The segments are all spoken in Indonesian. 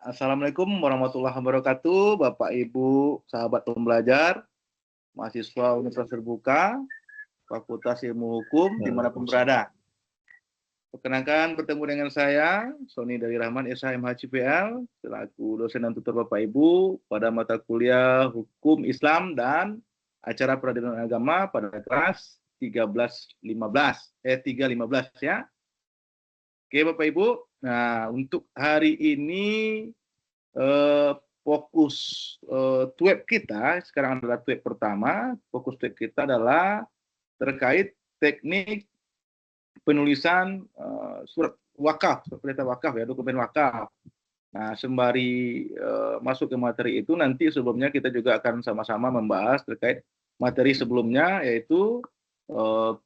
Assalamualaikum warahmatullahi wabarakatuh, Bapak Ibu, sahabat pembelajar, mahasiswa Universitas Terbuka, Fakultas Ilmu Hukum, dimanapun berada. Perkenalkan, bertemu dengan saya, Sony dari Rahman SH MHCPL, selaku dosen dan tutor Bapak Ibu pada mata kuliah Hukum Islam dan Acara Peradilan Agama pada kelas 315 ya. Oke Bapak Ibu, nah untuk hari ini fokus tweet kita sekarang adalah tweet pertama. Fokus tweet kita adalah terkait teknik penulisan surat wakaf, perintah wakaf ya, dokumen wakaf. Nah, sembari masuk ke materi itu, nanti sebelumnya kita juga akan sama-sama membahas terkait materi sebelumnya, yaitu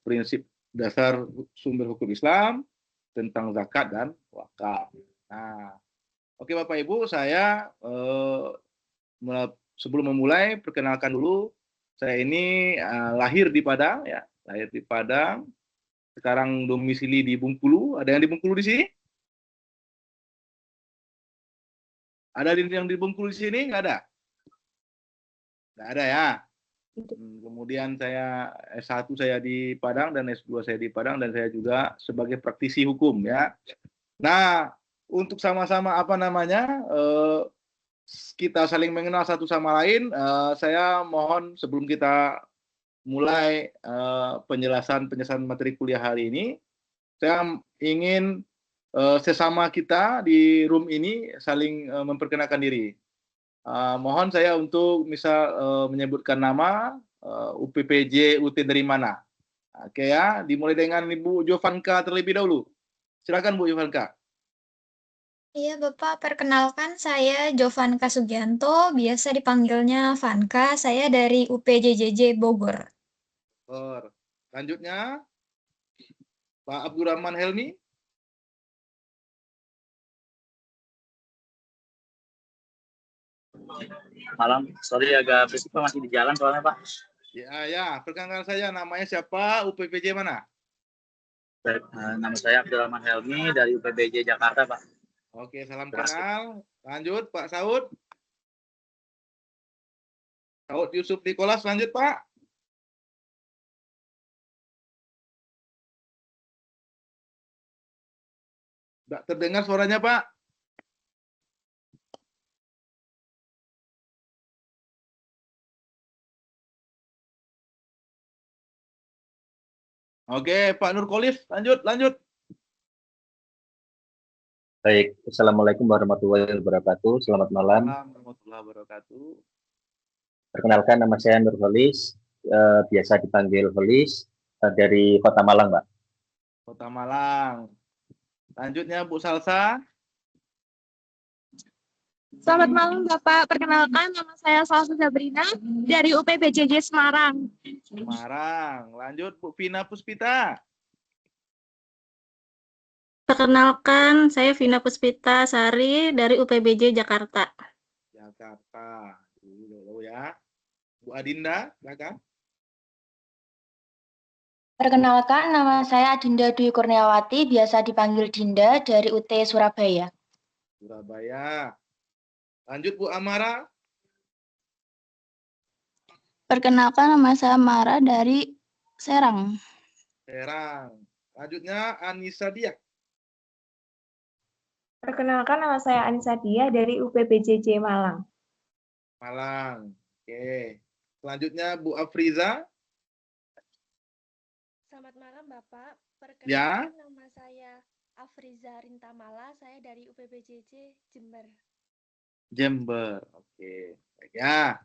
prinsip dasar sumber hukum Islam tentang zakat dan wakaf. Nah, oke Bapak Ibu, saya sebelum memulai perkenalkan dulu, saya ini lahir di Padang ya, lahir di Padang. Sekarang domisili di Bengkulu. Ada yang di Bengkulu di sini? Ada yang di Bengkulu di sini? Nggak ada? Nggak ada ya. Kemudian saya S1 saya di Padang dan S2 saya di Padang, dan saya juga sebagai praktisi hukum ya. Nah, untuk sama-sama kita saling mengenal satu sama lain, saya mohon sebelum kita mulai penjelasan materi kuliah hari ini, saya ingin sesama kita di room ini saling memperkenalkan diri. Mohon saya untuk misal menyebutkan nama, UPPJ, UT dari mana. Oke ya, dimulai dengan Ibu Jovanka terlebih dahulu. Silakan Bu Jovanka. Iya Bapak, perkenalkan saya Jovanka Sugianto, biasa dipanggilnya Vanka, saya dari UPJJJ Bogor. Selanjutnya, Pak Abdurrahman Helmi. Malam, sorry agak berisik Pak, masih di jalan soalnya Pak. Ya, perkenalkan saya, namanya siapa, UPPJ mana? Nama saya Abdurrahman Helmi dari UPBJ Jakarta Pak. Oke, salam kenal. Lanjut Pak Saud. Saud Yusuf Nikolas, lanjut Pak. Tidak terdengar suaranya Pak. Oke, Pak Nurkolis, lanjut. Baik, Assalamualaikum warahmatullahi wabarakatuh. Selamat malam. Warahmatullahi wabarakatuh. Perkenalkan, nama saya Nurholis, biasa dipanggil Holis, dari Kota Malang, Pak. Kota Malang. Lanjutnya Bu Salsa. Selamat malam Bapak, perkenalkan nama saya Salsa Sabrina dari UPBJJ Semarang. Lanjut Bu Vina Puspita. Perkenalkan, saya Vina Puspita Sari dari UPBJ Jakarta. Dulu ya. Bu Adinda, silakan. Perkenalkan, nama saya Adinda Dwi Kurniawati, biasa dipanggil Dinda dari UT Surabaya. Lanjut Bu Amara. Perkenalkan, nama saya Mara dari Serang. Lanjutnya Anissa Dia. Perkenalkan, nama saya Anissa Dia dari UPBJJ Malang. Oke. Selanjutnya Bu Afriza. Selamat malam Bapak. Perkenalkan nama saya Afriza Rintamala, saya dari UPBJJ Jember. Oke. Ya.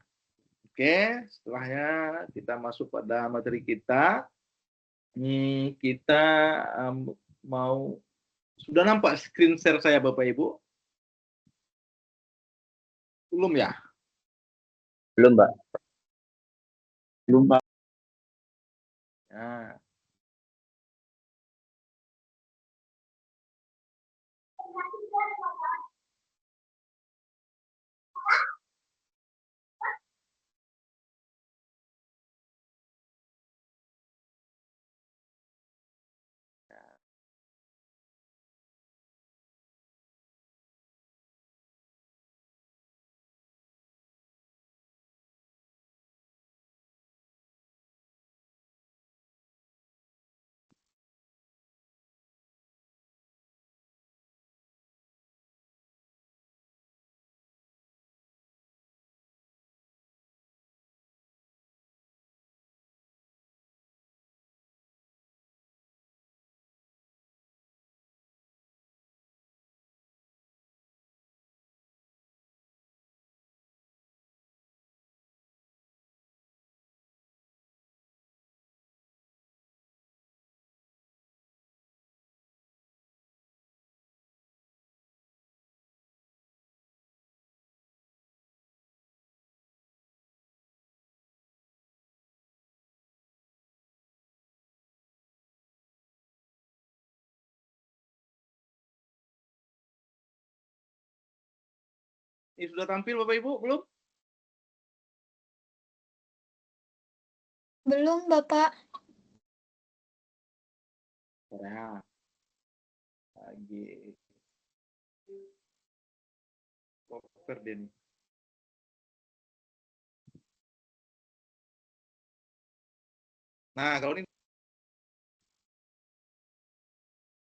Oke, setelahnya kita masuk pada materi kita. Kita sudah nampak screen share saya Bapak Ibu? Belum ya? Belum, Pak. Belum, Pak. Ya. Ini sudah tampil Bapak Ibu belum? Belum, Bapak. Ya. Lagi. Koper deh nih. Nah, kalau ini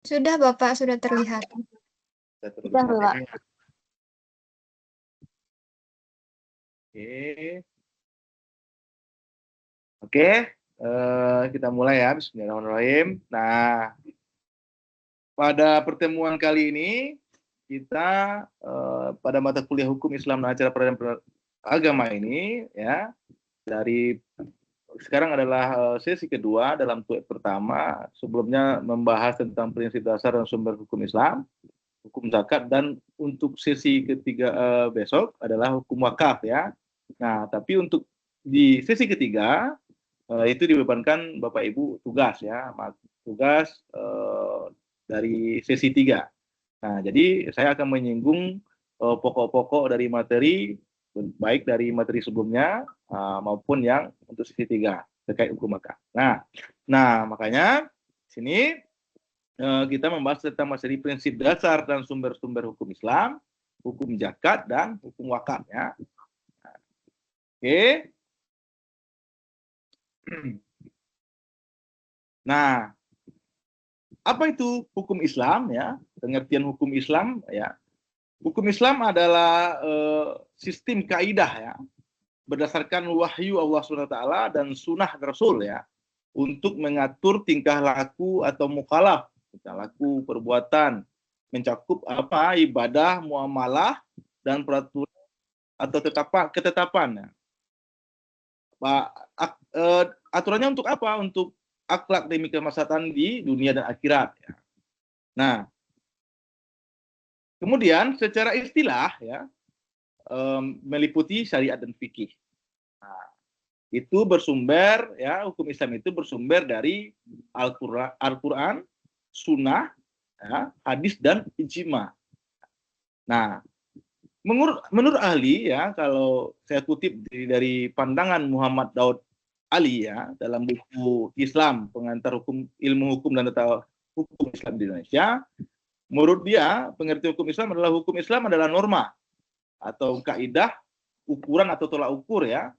Sudah, Bapak, sudah terlihat. sudah terlihat Sudah, Bapak. ya. Oke. Oke, kita mulai ya. Bismillahirrahmanirrahim. Nah, pada pertemuan kali ini kita pada mata kuliah hukum Islam dan acara peradilan agama ini ya, dari sekarang adalah sesi kedua dalam TUEP pertama. Sebelumnya membahas tentang prinsip dasar dan sumber hukum Islam, hukum zakat, dan untuk sesi ketiga besok adalah hukum wakaf ya. Nah, tapi untuk di sesi ketiga itu dibebankan Bapak Ibu tugas ya, tugas dari sesi 3. Nah, jadi saya akan menyinggung pokok-pokok dari materi, baik dari materi sebelumnya maupun yang untuk sesi 3 terkait hukum wakaf. Nah, makanya sini kita membahas tentang materi prinsip dasar dan sumber-sumber hukum Islam, hukum zakat, dan hukum wakaf ya. Oke. Nah, apa itu hukum Islam ya? Pengertian hukum Islam ya. Hukum Islam adalah sistem kaidah ya, berdasarkan wahyu Allah SWT dan sunnah Rasul ya, untuk mengatur tingkah laku atau mukhalaf, tingkah laku, perbuatan, mencakup apa ibadah, muamalah, dan peraturan atau ketetapan ya. Aturannya untuk apa? Untuk akhlak demi kemaslahatan di dunia dan akhirat ya. Nah, kemudian secara istilah ya, meliputi syariat dan fikih. Nah, itu bersumber ya, hukum Islam itu bersumber dari Al-Qur'an, sunnah, ya, hadis, dan ijma. Nah, menurut ahli ya, kalau saya kutip dari pandangan Muhammad Daud Ali ya, dalam buku Islam Pengantar Ilmu Hukum dan Tata Hukum Islam di Indonesia, menurut dia pengertian hukum Islam adalah norma atau kaidah, ukuran atau tolak ukur ya,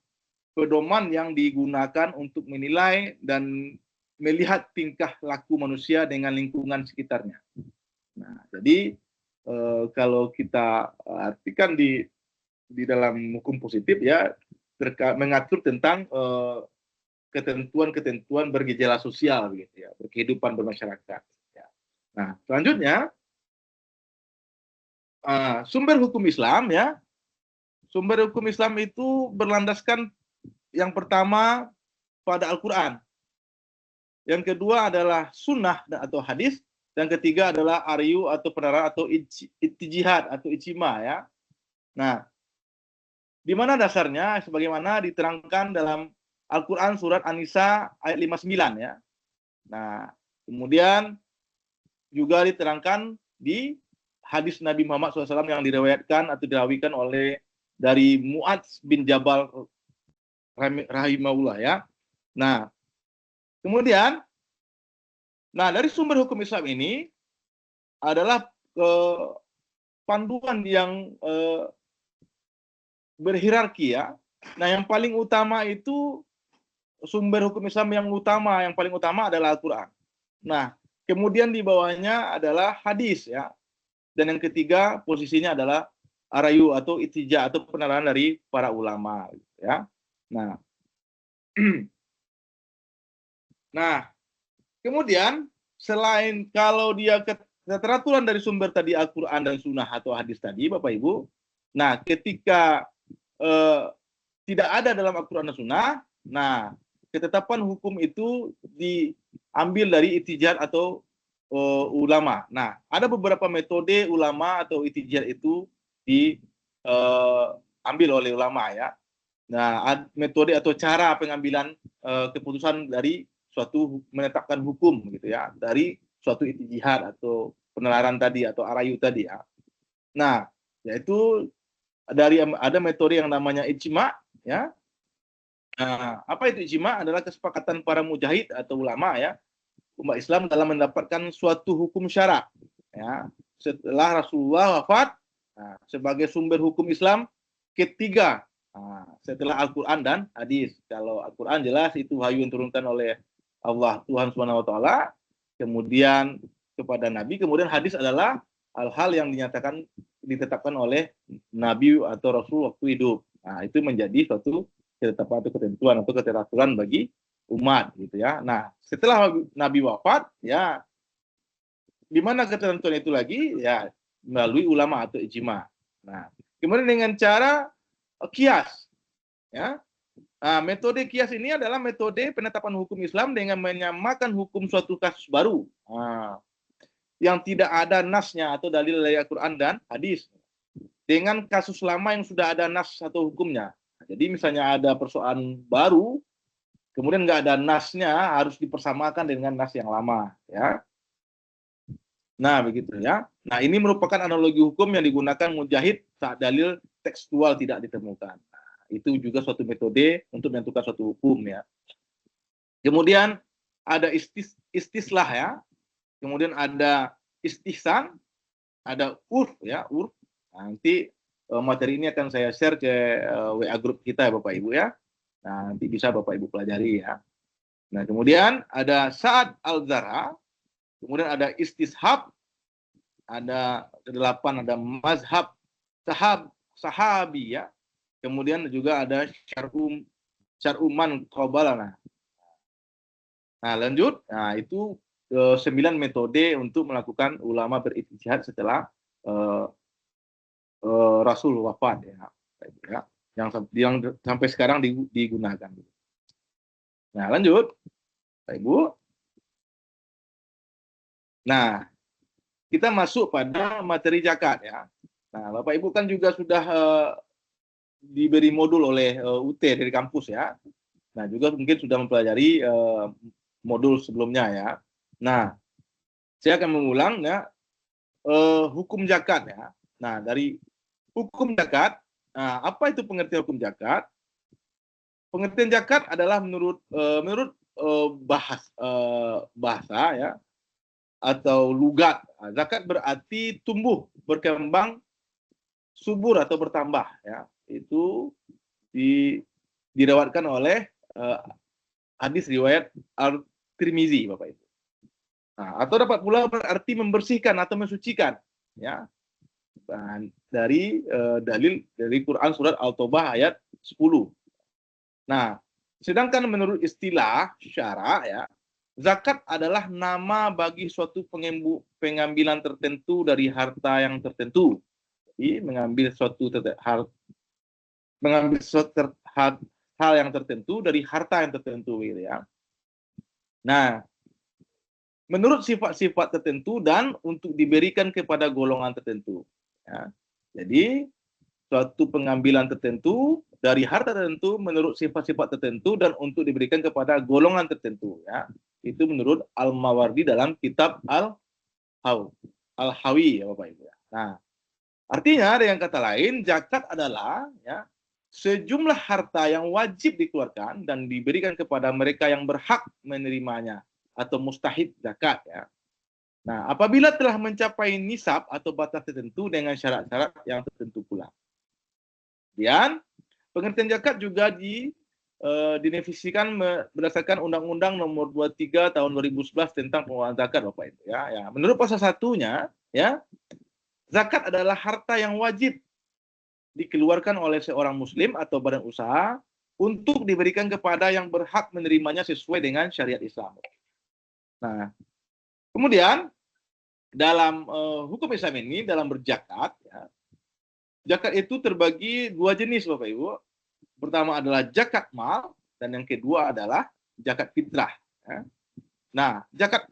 pedoman yang digunakan untuk menilai dan melihat tingkah laku manusia dengan lingkungan sekitarnya. Nah, jadi kalau kita artikan di dalam hukum positif ya, mengatur tentang ketentuan-ketentuan bergejala sosial begitu ya, berkehidupan bermasyarakat ya. Nah, selanjutnya sumber hukum Islam ya. Sumber hukum Islam itu berlandaskan yang pertama pada Al-Qur'an. Yang kedua adalah sunnah atau hadis. Yang ketiga adalah aryu atau penerangan atau ijtihad atau ijma ya. Nah, di mana dasarnya? Sebagaimana diterangkan dalam Al-Quran surat An-Nisa ayat 59 ya. Nah, kemudian juga diterangkan di hadis Nabi Muhammad SAW yang diriwayatkan atau dirawikan oleh dari Mu'adz bin Jabal rahimahullah ya. Nah, kemudian dari sumber hukum Islam ini adalah panduan yang berhierarki ya. Nah, yang paling utama itu sumber hukum Islam yang paling utama adalah Al-Qur'an. Nah, kemudian di bawahnya adalah hadis ya. Dan yang ketiga posisinya adalah arayu atau itija atau penerahan dari para ulama ya. Nah, kemudian selain kalau dia keteraturan dari sumber tadi Al-Qur'an dan sunnah atau hadis tadi Bapak Ibu, nah ketika tidak ada dalam Al-Qur'an dan sunnah, nah ketetapan hukum itu diambil dari itijad atau ulama. Nah, ada beberapa metode ulama atau itijad itu diambil oleh ulama ya. Nah, metode atau cara pengambilan keputusan dari suatu menetapkan hukum gitu ya, dari suatu itijad atau penelaran tadi atau arayu tadi ya. Nah, yaitu ada metode yang namanya ijma, ya. Nah, apa itu ijma? Adalah kesepakatan para mujahid atau ulama, ya, umat Islam dalam mendapatkan suatu hukum syara, ya, setelah Rasulullah wafat. Nah, sebagai sumber hukum Islam ketiga, setelah Al-Quran dan hadis. Kalau Al-Quran jelas itu wahyu yang turunkan oleh Allah Tuhan Subhanahu wa taala, kemudian kepada Nabi, kemudian hadis adalah hal-hal yang ditetapkan oleh Nabi atau Rasul waktu hidup. Nah, itu menjadi suatu ketetapan atau ketentuan atau keteraturan bagi umat, gitu ya. Nah, setelah Nabi wafat, ya, di mana ketentuan itu lagi? Ya, melalui ulama atau ijma. Nah, kemudian dengan cara kias, ya. Nah, metode kias ini adalah metode penetapan hukum Islam dengan menyamakan hukum suatu kasus baru, yang tidak ada nasnya atau dalil dari Al-Quran dan hadis, dengan kasus lama yang sudah ada nas atau hukumnya. Jadi misalnya ada persoalan baru, kemudian nggak ada nasnya, harus dipersamakan dengan nas yang lama, ya. Nah, begitu, ya. Nah, ini merupakan analogi hukum yang digunakan mujahid saat dalil tekstual tidak ditemukan. Nah, itu juga suatu metode untuk menentukan suatu hukum, ya. Kemudian ada istislah, ya. Kemudian ada istihsan, ada urf, ya, urf. Nanti materi ini akan saya share ke WA grup kita, Bapak Ibu, ya. Nah, nanti bisa Bapak Ibu pelajari, ya. Nah, kemudian ada Sa'ad al-Zar'a, kemudian ada istishab, ada 8, ada mazhab sahabi, ya. Kemudian juga ada syar'uman qabalana. Nah, lanjut. Nah, itu 9 metode untuk melakukan ulama berijtihad setelah Rasul wafat, ya. Yang sampai sekarang digunakan. Nah, lanjut, Pak Ibu. Nah, kita masuk pada materi zakat, ya. Nah, Bapak Ibu kan juga sudah diberi modul oleh UT dari kampus, ya. Nah, juga mungkin sudah mempelajari modul sebelumnya, ya. Nah, saya akan mengulang, ya, hukum zakat, ya. Nah, dari hukum zakat, apa itu pengertian hukum zakat? Pengertian zakat adalah menurut bahasa, ya, atau lugat. Zakat berarti tumbuh, berkembang, subur atau bertambah, ya. Itu dirawatkan oleh hadis riwayat Al-Tirmizi, Bapak Ibu. Nah, atau dapat pula berarti membersihkan atau mensucikan, ya. Dan dari dalil dari Quran surat Al-Taubah ayat 10. Nah, sedangkan menurut istilah syara, ya, zakat adalah nama bagi suatu pengambilan tertentu dari harta yang tertentu. Jadi mengambil suatu hal yang tertentu dari harta yang tertentu, gitu, ya. Nah, menurut sifat-sifat tertentu dan untuk diberikan kepada golongan tertentu, ya. Jadi suatu pengambilan tertentu dari harta tertentu menurut sifat-sifat tertentu dan untuk diberikan kepada golongan tertentu, ya. Itu menurut Al-Mawardi dalam kitab Al-Hawi, ya, Bapak Ibu. Nah, artinya dengan kata lain, zakat adalah, ya, sejumlah harta yang wajib dikeluarkan dan diberikan kepada mereka yang berhak menerimanya atau mustahik zakat, ya. Nah, apabila telah mencapai nisab atau batas tertentu dengan syarat-syarat yang tertentu pula. Kemudian, pengertian zakat juga didefinisikan berdasarkan Undang-Undang Nomor 23 Tahun 2011 tentang pengelolaan zakat, Bapak Ibu, ya. Ya, menurut pasal 1-nya, ya, zakat adalah harta yang wajib dikeluarkan oleh seorang muslim atau badan usaha untuk diberikan kepada yang berhak menerimanya sesuai dengan syariat Islam. Nah, kemudian dalam hukum Islam ini, dalam berzakat, ya, zakat itu terbagi 2 jenis, Bapak Ibu. Pertama adalah zakat mal dan yang kedua adalah zakat fitrah, ya. Nah, zakat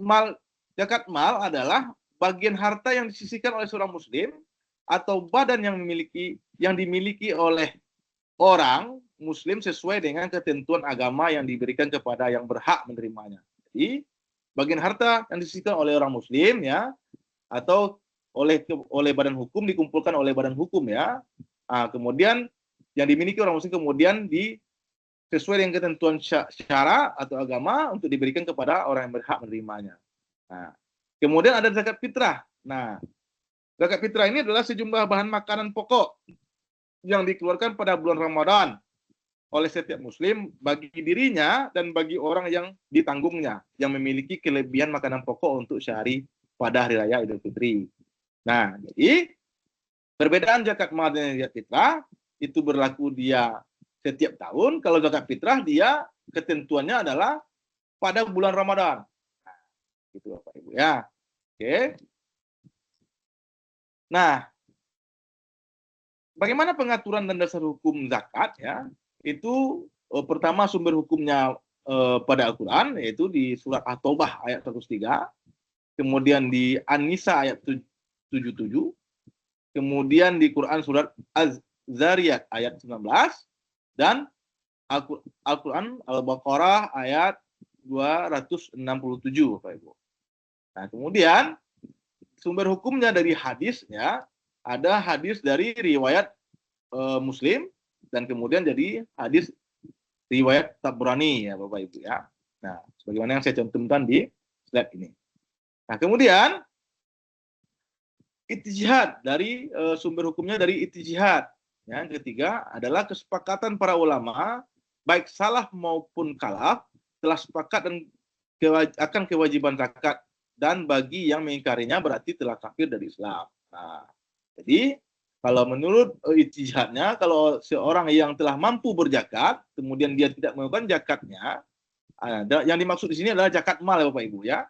mal adalah bagian harta yang disisihkan oleh seorang muslim atau badan yang dimiliki oleh orang muslim sesuai dengan ketentuan agama yang diberikan kepada yang berhak menerimanya. Jadi, bagian harta yang disisihkan oleh orang muslim, ya, atau oleh badan hukum, dikumpulkan oleh badan hukum, ya, Kemudian yang dimiliki orang muslim kemudian sesuai dengan ketentuan syara atau agama untuk diberikan kepada orang yang berhak menerimanya. Nah, kemudian ada zakat fitrah. Nah, zakat fitrah ini adalah sejumlah bahan makanan pokok yang dikeluarkan pada bulan Ramadan oleh setiap muslim bagi dirinya dan bagi orang yang ditanggungnya yang memiliki kelebihan makanan pokok untuk sehari pada hari raya Idul Fitri. Nah, jadi perbedaan zakat mal dan zakat fitrah itu berlaku dia setiap tahun. Kalau zakat fitrah dia ketentuannya adalah pada bulan Ramadan. Nah, gitu Bapak Ibu ya. Oke. Nah, bagaimana pengaturan dan dasar hukum zakat ya? Itu pertama sumber hukumnya pada Al-Quran, yaitu di surat At-Taubah ayat 103, kemudian di An-Nisa ayat 77, kemudian di Quran surat Az-Zariyat ayat 19, dan Al-Quran Al-Baqarah ayat 267, Bapak Ibu. Nah, kemudian sumber hukumnya dari hadis ya, ada hadis dari riwayat Muslim, dan kemudian jadi hadis riwayat Tabrani ya Bapak Ibu ya. Nah, sebagaimana yang saya cantumkan di slide ini. Nah, kemudian ijtihad dari sumber hukumnya dari ijtihad. Yang ketiga adalah kesepakatan para ulama baik salaf maupun khalaf telah sepakat dan akan kewajiban zakat, dan bagi yang mengingkarinya berarti telah kafir dari Islam. Nah, jadi kalau menurut ijtihadnya, kalau seorang yang telah mampu berzakat, kemudian dia tidak melakukan zakatnya, yang dimaksud di sini adalah zakat mal ya Bapak Ibu ya.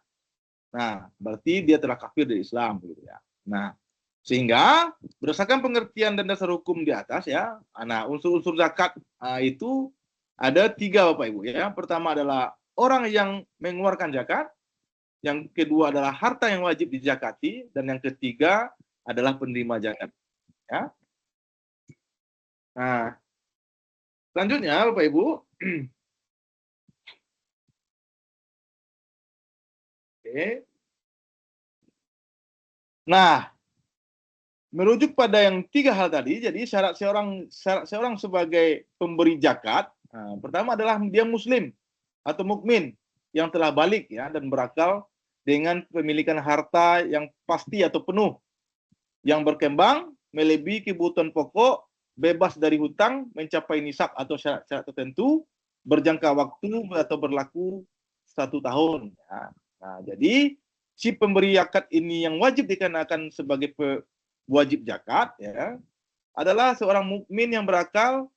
Nah, berarti dia telah kafir dari Islam gitu ya. Nah, sehingga berdasarkan pengertian dan dasar hukum di atas ya, nah unsur-unsur zakat itu ada 3 Bapak Ibu ya. Pertama adalah orang yang mengeluarkan zakat, yang kedua adalah harta yang wajib dizakati, dan yang ketiga adalah penerima zakat. Ya. Nah, selanjutnya Bapak Ibu, oke. Nah, merujuk pada yang 3 hal tadi, jadi syarat seorang sebagai pemberi zakat, pertama adalah dia muslim atau mukmin yang telah balik ya dan berakal dengan pemilikan harta yang pasti atau penuh, yang berkembang melebihi kebutuhan pokok, bebas dari hutang, mencapai nisab atau syarat-syarat tertentu, berjangka waktu atau berlaku 1 tahun. Ya. Nah, jadi si pemberi zakat ini yang wajib dikenakan sebagai wajib zakat ya adalah seorang mukmin yang berakal,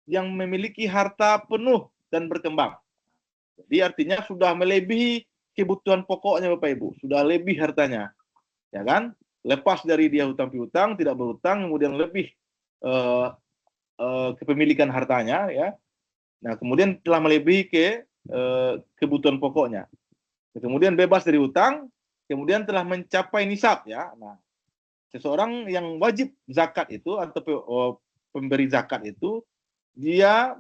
yang memiliki harta penuh dan berkembang. Jadi artinya sudah melebihi kebutuhan pokoknya Bapak Ibu, sudah lebih hartanya, ya kan? Lepas dari dia hutang piutang, tidak berhutang, kemudian lebih kepemilikan hartanya, ya. Nah, kemudian telah melebihi kebutuhan pokoknya. Kemudian bebas dari hutang, kemudian telah mencapai nisab, ya. Nah, seseorang yang wajib zakat itu atau pemberi zakat itu dia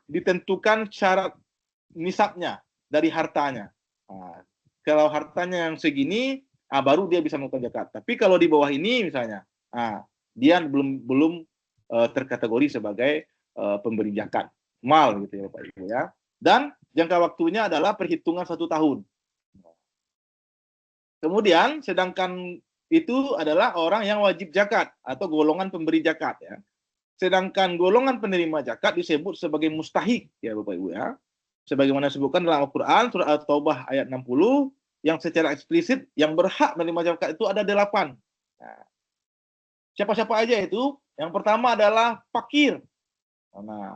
ditentukan syarat nisabnya dari hartanya. Nah, kalau hartanya yang segini, baru dia bisa melakukan zakat. Tapi kalau di bawah ini misalnya, dia belum terkategori sebagai pemberi zakat mal gitu ya Bapak Ibu ya. Dan jangka waktunya adalah perhitungan 1 tahun. Kemudian sedangkan itu adalah orang yang wajib zakat atau golongan pemberi zakat ya. Sedangkan golongan penerima zakat disebut sebagai mustahik ya Bapak Ibu ya. Sebagaimana disebutkan dalam Al-Qur'an surah At-Taubah ayat 60 yang secara eksplisit yang berhak menerima zakat itu ada 8. Nah, siapa-siapa aja itu? Yang pertama adalah fakir. Nah,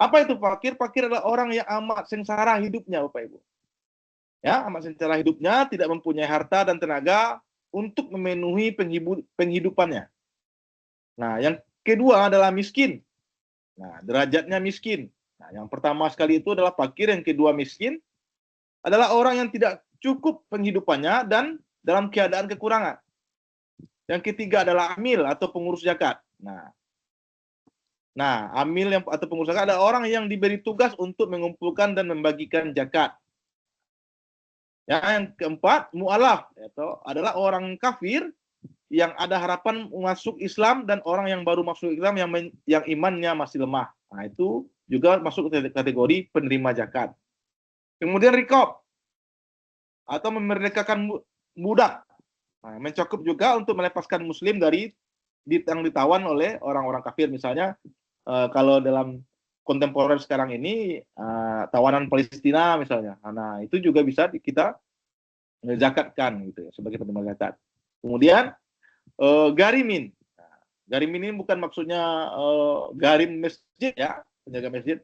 apa itu fakir? Fakir adalah orang yang amat sengsara hidupnya, Bapak Ibu. Ya, amat sengsara hidupnya, tidak mempunyai harta dan tenaga untuk memenuhi penghidupannya. Nah, yang kedua adalah miskin. Nah, derajatnya miskin. Nah, yang pertama sekali itu adalah fakir, yang kedua miskin adalah orang yang tidak cukup penghidupannya dan dalam keadaan kekurangan. Yang ketiga adalah amil atau pengurus zakat. Nah, amil atau pengurus zakat adalah orang yang diberi tugas untuk mengumpulkan dan membagikan zakat. Yang keempat, mu'alaf, yaitu adalah orang kafir yang ada harapan masuk Islam dan orang yang baru masuk Islam yang imannya masih lemah. Nah, itu juga masuk kategori penerima zakat. Kemudian rikob atau memerdekakan budak. Nah, mencakup juga untuk melepaskan muslim dari yang ditawan oleh orang-orang kafir. Misalnya kalau dalam kontemporer sekarang ini tawanan Palestina misalnya. Nah, itu juga bisa kita zakatkan gitu ya sebagai penerima zakat. Kemudian garimin. Nah, garimin ini bukan maksudnya garim masjid ya, penjaga masjid.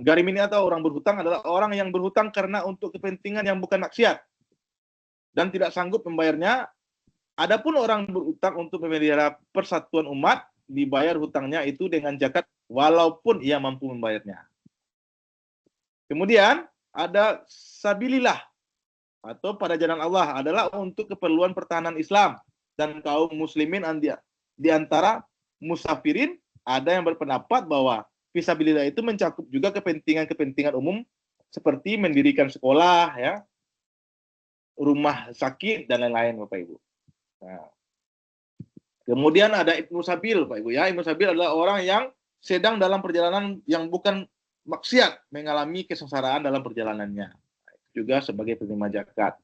Garimin atau orang berhutang adalah orang yang berhutang karena untuk kepentingan yang bukan maksiat dan tidak sanggup membayarnya. Adapun orang berhutang untuk memelihara persatuan umat, dibayar hutangnya itu dengan zakat walaupun ia mampu membayarnya. Kemudian ada sabilillah atau pada jalan Allah adalah untuk keperluan pertahanan Islam dan kaum muslimin di antara musafirin. Ada yang berpendapat bahwa fisabilillah itu mencakup juga kepentingan-kepentingan umum seperti mendirikan sekolah, ya, rumah sakit dan lain-lain, Bapak Ibu. Nah, kemudian ada ibnu sabil, Pak Ibu ya. Ibnu sabil adalah orang yang sedang dalam perjalanan yang bukan maksiat, mengalami kesengsaraan dalam perjalanannya. Juga sebagai penerima zakat.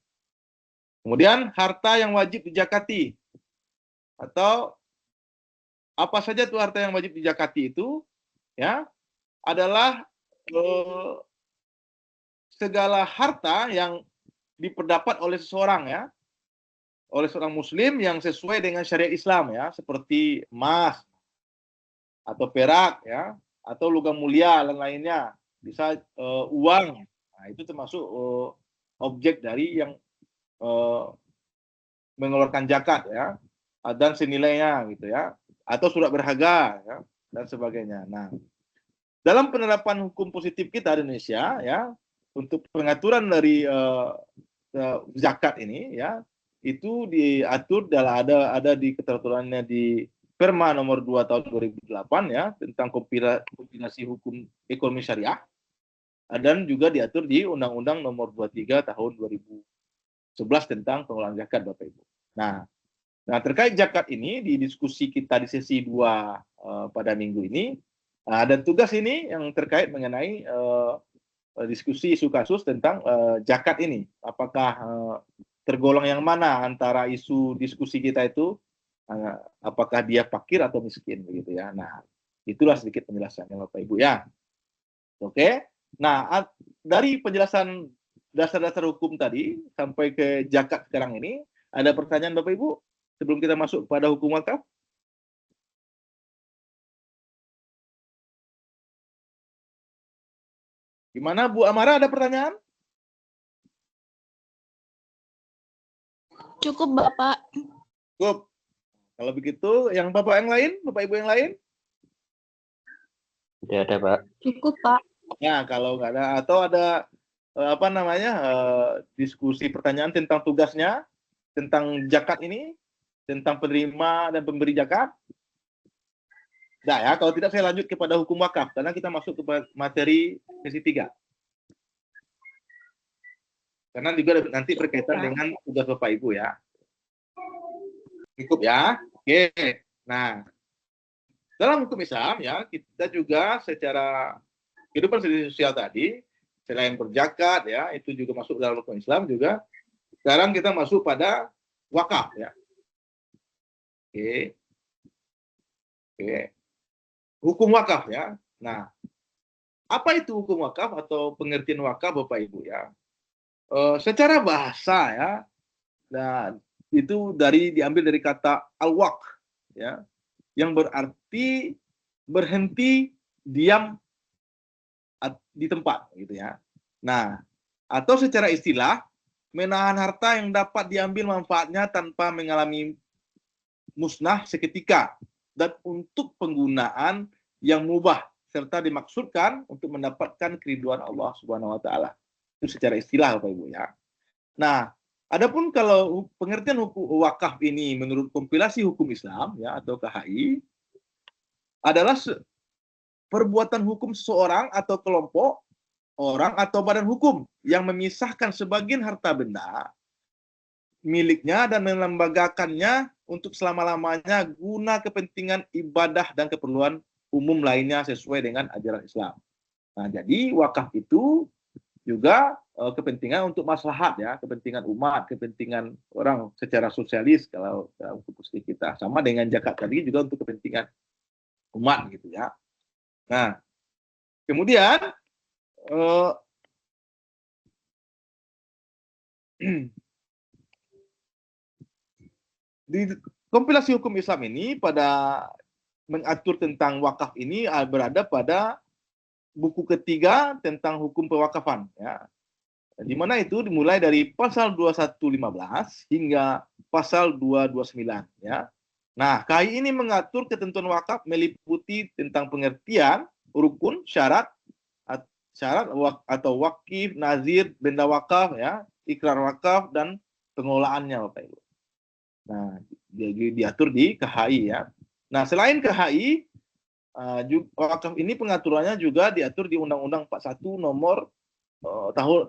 Kemudian harta yang wajib dijakati atau apa saja tuh harta yang wajib dijakati itu, ya, adalah segala harta yang diperdapat oleh seseorang, ya, oleh seorang muslim yang sesuai dengan syariat Islam, ya, seperti emas atau perak, ya, atau logam mulia dan lainnya, bisa uang. Nah, itu termasuk objek dari yang mengeluarkan zakat, ya, dan senilainya gitu ya, atau surat berharga, ya, dan sebagainya. Nah, dalam penerapan hukum positif kita di Indonesia, ya, untuk pengaturan dari zakat ini, ya, itu diatur ada di ketentuannya di Perma nomor 2 tahun 2008, ya, tentang kompilasi hukum ekonomi syariah, dan juga diatur di Undang-Undang nomor 23 tahun 2011 tentang pengelolaan zakat, Bapak Ibu. Nah, terkait zakat ini di diskusi kita di sesi 2 pada minggu ini, ada tugas ini yang terkait mengenai diskusi isu kasus tentang zakat ini. Apakah tergolong yang mana antara isu diskusi kita itu, apakah dia fakir atau miskin, begitu ya. Nah, itulah sedikit penjelasannya, Bapak Ibu ya. Oke. Nah, dari penjelasan dasar-dasar hukum tadi sampai ke zakat sekarang ini, ada pertanyaan Bapak Ibu sebelum kita masuk pada hukum wakaf? Gimana Bu Amara, ada pertanyaan? Cukup, Bapak. Cukup. Kalau begitu, yang Bapak yang lain, Bapak Ibu yang lain? Tidak ada, Pak. Cukup, Pak. Ya, kalau nggak ada, atau ada diskusi pertanyaan tentang tugasnya, tentang zakat ini, tentang penerima dan pemberi zakat. Nah ya, kalau tidak saya lanjut kepada hukum wakaf, karena kita masuk ke materi sesi 3. Karena juga nanti berkaitan dengan tugas Bapak Ibu ya. Cukup ya. Oke. Nah, dalam hukum Islam ya, kita juga secara kehidupan sosial tadi, selain berzakat ya, itu juga masuk dalam hukum Islam juga. Sekarang kita masuk pada wakaf ya. Oke. Hukum wakaf ya. Nah, apa itu hukum wakaf atau pengertian wakaf Bapak Ibu ya? Secara bahasa ya, nah itu diambil dari kata al-waqf ya, yang berarti berhenti diam di tempat gitu ya. Nah, atau secara istilah menahan harta yang dapat diambil manfaatnya tanpa mengalami musnah seketika dan untuk penggunaan yang mubah serta dimaksudkan untuk mendapatkan keridhaan Allah Subhanahu wa taala. Itu secara istilah Bapak Ibu ya. Nah, adapun kalau pengertian hukum wakaf ini menurut kompilasi hukum Islam ya atau KHI adalah perbuatan hukum seseorang atau kelompok orang atau badan hukum yang memisahkan sebagian harta benda miliknya dan melembagakannya untuk selama-lamanya guna kepentingan ibadah dan keperluan umum lainnya sesuai dengan ajaran Islam. Nah, jadi wakaf itu juga kepentingan untuk maslahat ya, kepentingan umat, kepentingan orang secara sosialis kalau untuk kita. Sama dengan zakat tadi juga untuk kepentingan umat gitu ya. Nah, kemudian di kompilasi hukum Islam ini pada mengatur tentang wakaf ini berada pada buku ketiga tentang hukum pewakafan ya. Di mana itu dimulai dari pasal 2115 hingga pasal 229 ya. Nah, KAI ini mengatur ketentuan wakaf meliputi tentang pengertian, rukun, syarat atau wakif, nazir, benda wakaf ya, ikrar wakaf dan pengelolaannya Bapak Ibu. Nah, diatur di KHI ya. Nah, selain KHI, wakaf ini pengaturannya juga diatur di Undang-Undang 41 nomor tahun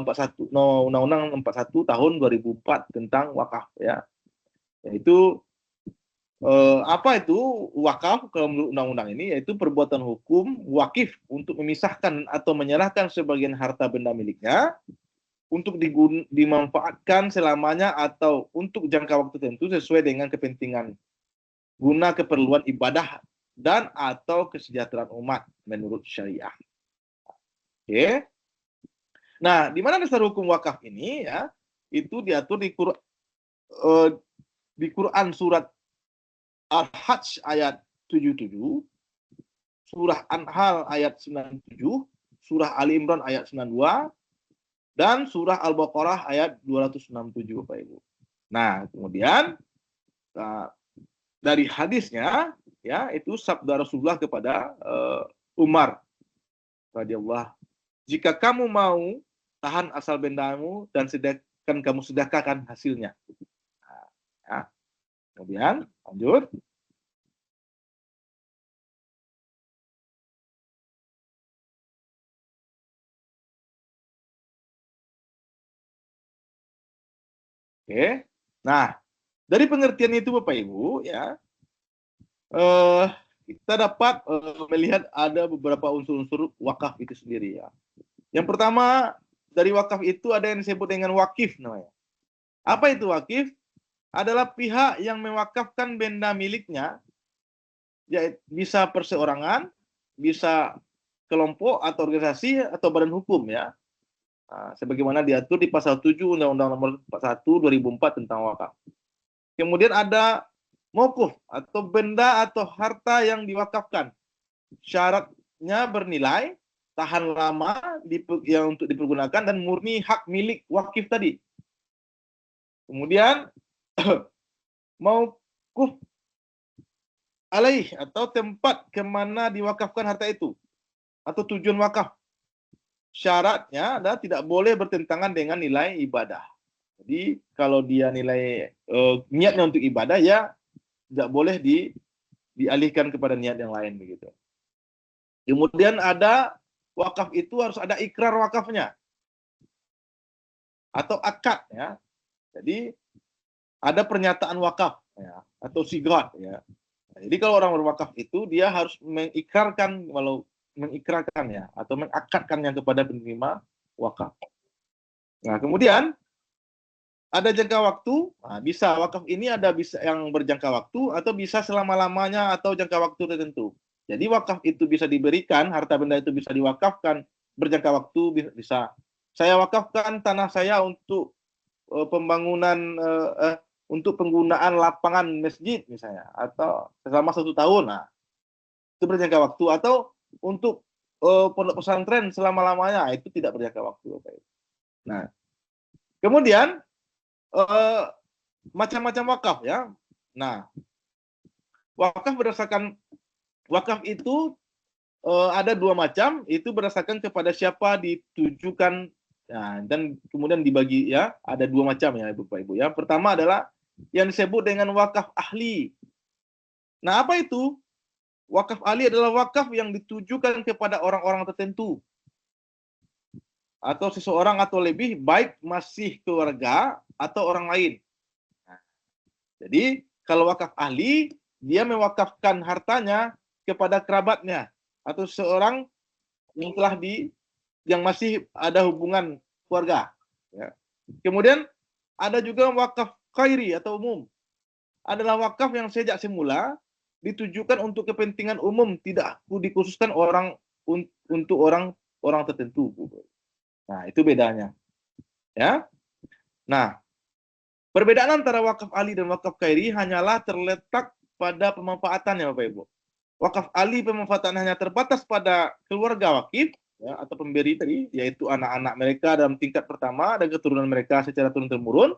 41 Undang-Undang 41 tahun 2004 tentang wakaf ya. Yaitu apa itu wakaf kalau menurut undang-undang ini, yaitu perbuatan hukum wakif untuk memisahkan atau menyerahkan sebagian harta benda miliknya untuk dimanfaatkan selamanya atau untuk jangka waktu tertentu sesuai dengan kepentingan guna keperluan ibadah dan atau kesejahteraan umat menurut syariah. Oke. Nah, di mana dasar hukum wakaf ini ya, itu diatur di Quran surat Al-Hajj ayat 77, surah Anhal ayat 97, surah Ali Imran ayat 92, dan surah Al-Baqarah ayat 267 Bapak Ibu. Nah, kemudian dari hadisnya ya, itu sabda Rasulullah kepada Umar radhiyallahu, jika kamu mau tahan asal bendamu dan kamu sedekahkan hasilnya. Nah, ya. Kemudian lanjut. Oke. Nah, dari pengertian itu Bapak Ibu ya, kita dapat melihat ada beberapa unsur-unsur wakaf itu sendiri ya. Yang pertama, dari wakaf itu ada yang disebut dengan wakif namanya. Apa itu wakif? Adalah pihak yang mewakafkan benda miliknya, ya bisa perseorangan, bisa kelompok atau organisasi atau badan hukum ya. Nah, sebagaimana diatur di pasal 7 Undang-Undang Nomor 41 2004 tentang wakaf. Kemudian ada mauquf atau benda atau harta yang diwakafkan. Syaratnya bernilai, tahan lama yang untuk dipergunakan dan murni hak milik wakif tadi. Kemudian mauquf alaih atau tempat kemana diwakafkan harta itu atau tujuan wakaf. Syaratnya adalah tidak boleh bertentangan dengan nilai ibadah. Jadi kalau dia nilai niatnya untuk ibadah ya tidak boleh dialihkan kepada niat yang lain begitu. Kemudian ada wakaf itu harus ada ikrar wakafnya atau akad ya. Jadi ada pernyataan wakaf ya, atau sigat ya. Jadi kalau orang berwakaf itu dia harus mengikrarkan ya atau mengakadkannya kepada penerima wakaf. Nah, kemudian ada jangka waktu. Nah, bisa wakaf ini ada bisa yang berjangka waktu atau bisa selama-lamanya atau jangka waktu tertentu. Jadi wakaf itu bisa diberikan, harta benda itu bisa diwakafkan berjangka waktu, bisa saya wakafkan tanah saya untuk pembangunan untuk penggunaan lapangan masjid misalnya atau selama 1 tahun. Nah, itu berjangka waktu, atau untuk pondok pesantren selama-lamanya, itu tidak berjangka waktu. Nah, kemudian macam-macam wakaf ya. Nah, wakaf itu ada 2 macam, itu berdasarkan kepada siapa ditujukan. Nah, dan kemudian dibagi ya, ada 2 macam ya Bapak Ibu. Yang pertama adalah yang disebut dengan wakaf ahli. Nah, apa itu? Wakaf ahli adalah wakaf yang ditujukan kepada orang-orang tertentu atau seseorang atau lebih, baik masih keluarga atau orang lain. Nah, jadi Kalau wakaf ahli, dia mewakafkan hartanya kepada kerabatnya atau seorang yang yang masih ada hubungan keluarga. Ya. Kemudian ada juga wakaf khairi atau umum. Adalah wakaf yang sejak semula ditujukan untuk kepentingan umum, tidak dikhususkan untuk orang tertentu. Nah, itu bedanya. Ya. Nah, perbedaan antara wakaf ahli dan wakaf khairi hanyalah terletak pada pemanfaatannya, Bapak Ibu. Wakaf ahli pemanfaatannya hanya terbatas pada keluarga wakif, ya, atau pemberi tadi, yaitu anak-anak mereka dalam tingkat pertama dan keturunan mereka secara turun-temurun,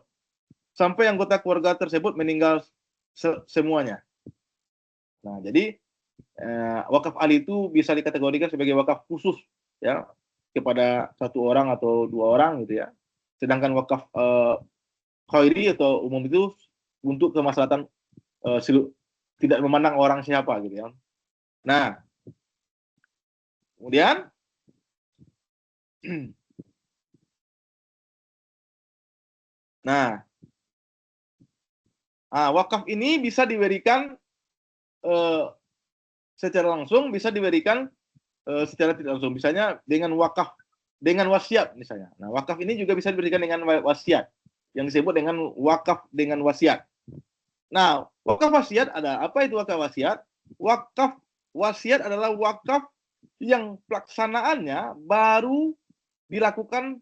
sampai anggota keluarga tersebut meninggal semuanya. Nah, jadi wakaf ahli itu bisa dikategorikan sebagai wakaf khusus, ya, kepada satu orang atau dua orang gitu ya. Sedangkan wakaf khairi atau umum itu untuk kemaslahatan tidak memandang orang siapa gitu ya. Nah, kemudian wakaf ini bisa diberikan secara langsung, bisa diberikan secara tidak langsung. Misalnya dengan wakaf, dengan wasiat misalnya. Nah, wakaf ini juga bisa diberikan dengan wasiat, yang disebut dengan wakaf dengan wasiat. Nah, wakaf wasiat ada apa itu wakaf wasiat? Wakaf wasiat adalah wakaf yang pelaksanaannya baru dilakukan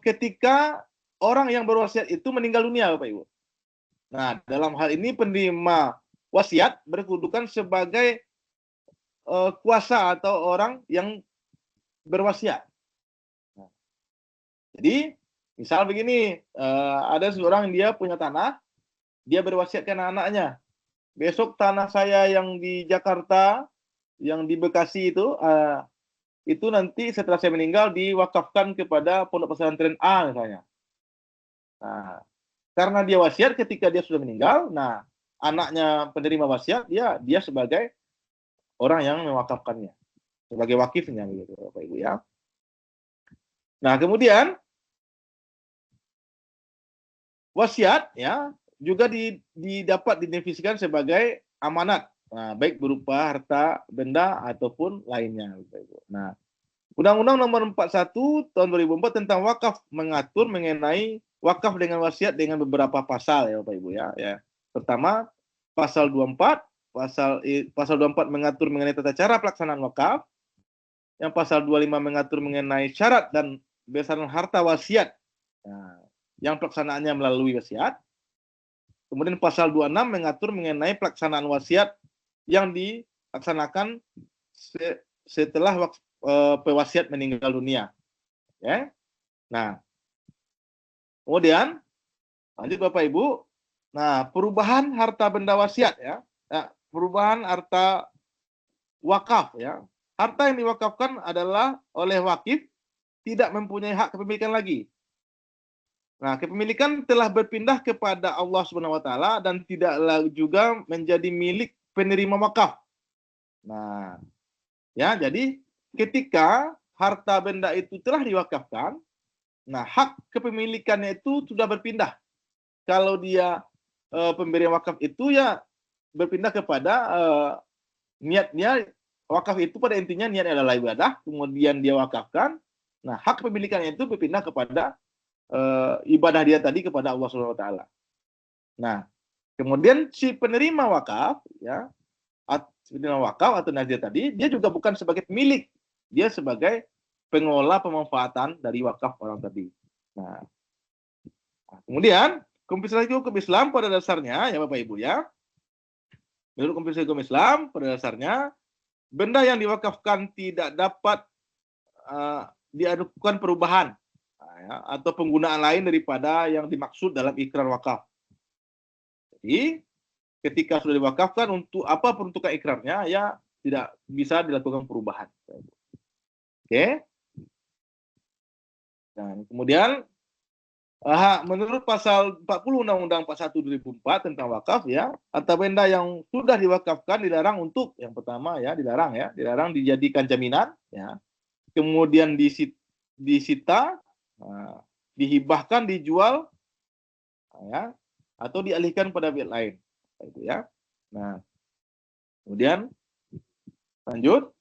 ketika orang yang berwasiat itu meninggal dunia, Bapak Ibu. Nah, dalam hal ini penerima wasiat berkedudukan sebagai kuasa atau orang yang berwasiat. Nah, jadi, misal begini, ada seorang dia punya tanah, dia berwasiat ke anak-anaknya. Besok tanah saya yang di Jakarta, yang di Bekasi itu nanti setelah saya meninggal diwakafkan kepada pondok pesantren A misalnya. Nah, karena dia wasiat ketika dia sudah meninggal, nah anaknya penerima wasiat dia sebagai orang yang mewakafkannya, sebagai wakifnya gitu, Bapak Ibu ya. Nah, kemudian wasiat ya juga didapat didefinisikan sebagai amanat. Nah, baik berupa harta, benda ataupun lainnya, Bapak Ibu. Nah, Undang-Undang Nomor 41 Tahun 2004 tentang wakaf mengatur mengenai wakaf dengan wasiat dengan beberapa pasal ya, Bapak Ibu ya. Pertama, pasal 24, pasal 24 mengatur mengenai tata cara pelaksanaan wakaf. Yang pasal 25 mengatur mengenai syarat dan besaran harta wasiat. Nah, yang pelaksanaannya melalui wasiat. Kemudian pasal 26 mengatur mengenai pelaksanaan wasiat yang dilaksanakan setelah pewasiat meninggal dunia. Ya. Nah, kemudian lanjut Bapak Ibu. Nah, perubahan harta benda wasiat ya. Perubahan harta wakaf ya. Harta yang diwakafkan adalah oleh wakif tidak mempunyai hak kepemilikan lagi. Nah, kepemilikan telah berpindah kepada Allah Subhanahu wa taala dan tidak juga menjadi milik penerima wakaf. Nah, ya, jadi ketika harta benda itu telah diwakafkan, nah hak kepemilikannya itu sudah berpindah. Kalau dia pemberian wakaf itu ya berpindah kepada niatnya. Wakaf itu pada intinya niatnya adalah ibadah, kemudian dia wakafkan. Nah, hak kepemilikannya itu berpindah kepada ibadah dia tadi kepada Allah Subhanahu wa taala. Nah, kemudian si penerima wakaf ya, penerima wakaf atau nazir tadi, dia juga bukan sebagai pemilik, dia sebagai pengelola pemanfaatan dari wakaf orang tadi. Nah, kemudian kompilasi hukum Islam pada dasarnya ya Bapak Ibu ya, menurut kompilasi hukum Islam pada dasarnya benda yang diwakafkan tidak dapat diadukan perubahan ya, atau penggunaan lain daripada yang dimaksud dalam ikrar wakaf. Jadi ketika sudah diwakafkan untuk apa peruntukan ikrarnya ya tidak bisa dilakukan perubahan. Oke. Dan kemudian menurut pasal 40 Undang-Undang 41 2004 tentang wakaf ya, harta benda yang sudah diwakafkan dilarang untuk yang pertama ya dilarang dijadikan jaminan ya. Kemudian disita, dihibahkan, dijual ya, atau dialihkan pada pihak lain. Itu ya. Nah, kemudian lanjut.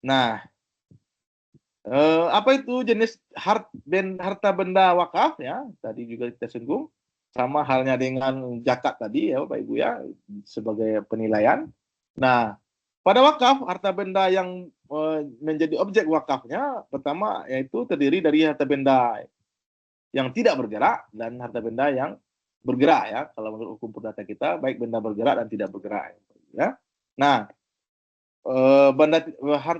Nah, apa itu jenis harta benda wakaf ya? Tadi juga kita singgung. Sama halnya dengan zakat tadi ya Bapak Ibu ya, sebagai penilaian. Nah, pada wakaf, harta benda yang menjadi objek wakafnya, pertama yaitu terdiri dari harta benda yang tidak bergerak dan harta benda yang bergerak ya. Kalau menurut hukum perdata kita, baik benda bergerak dan tidak bergerak ya. Nah,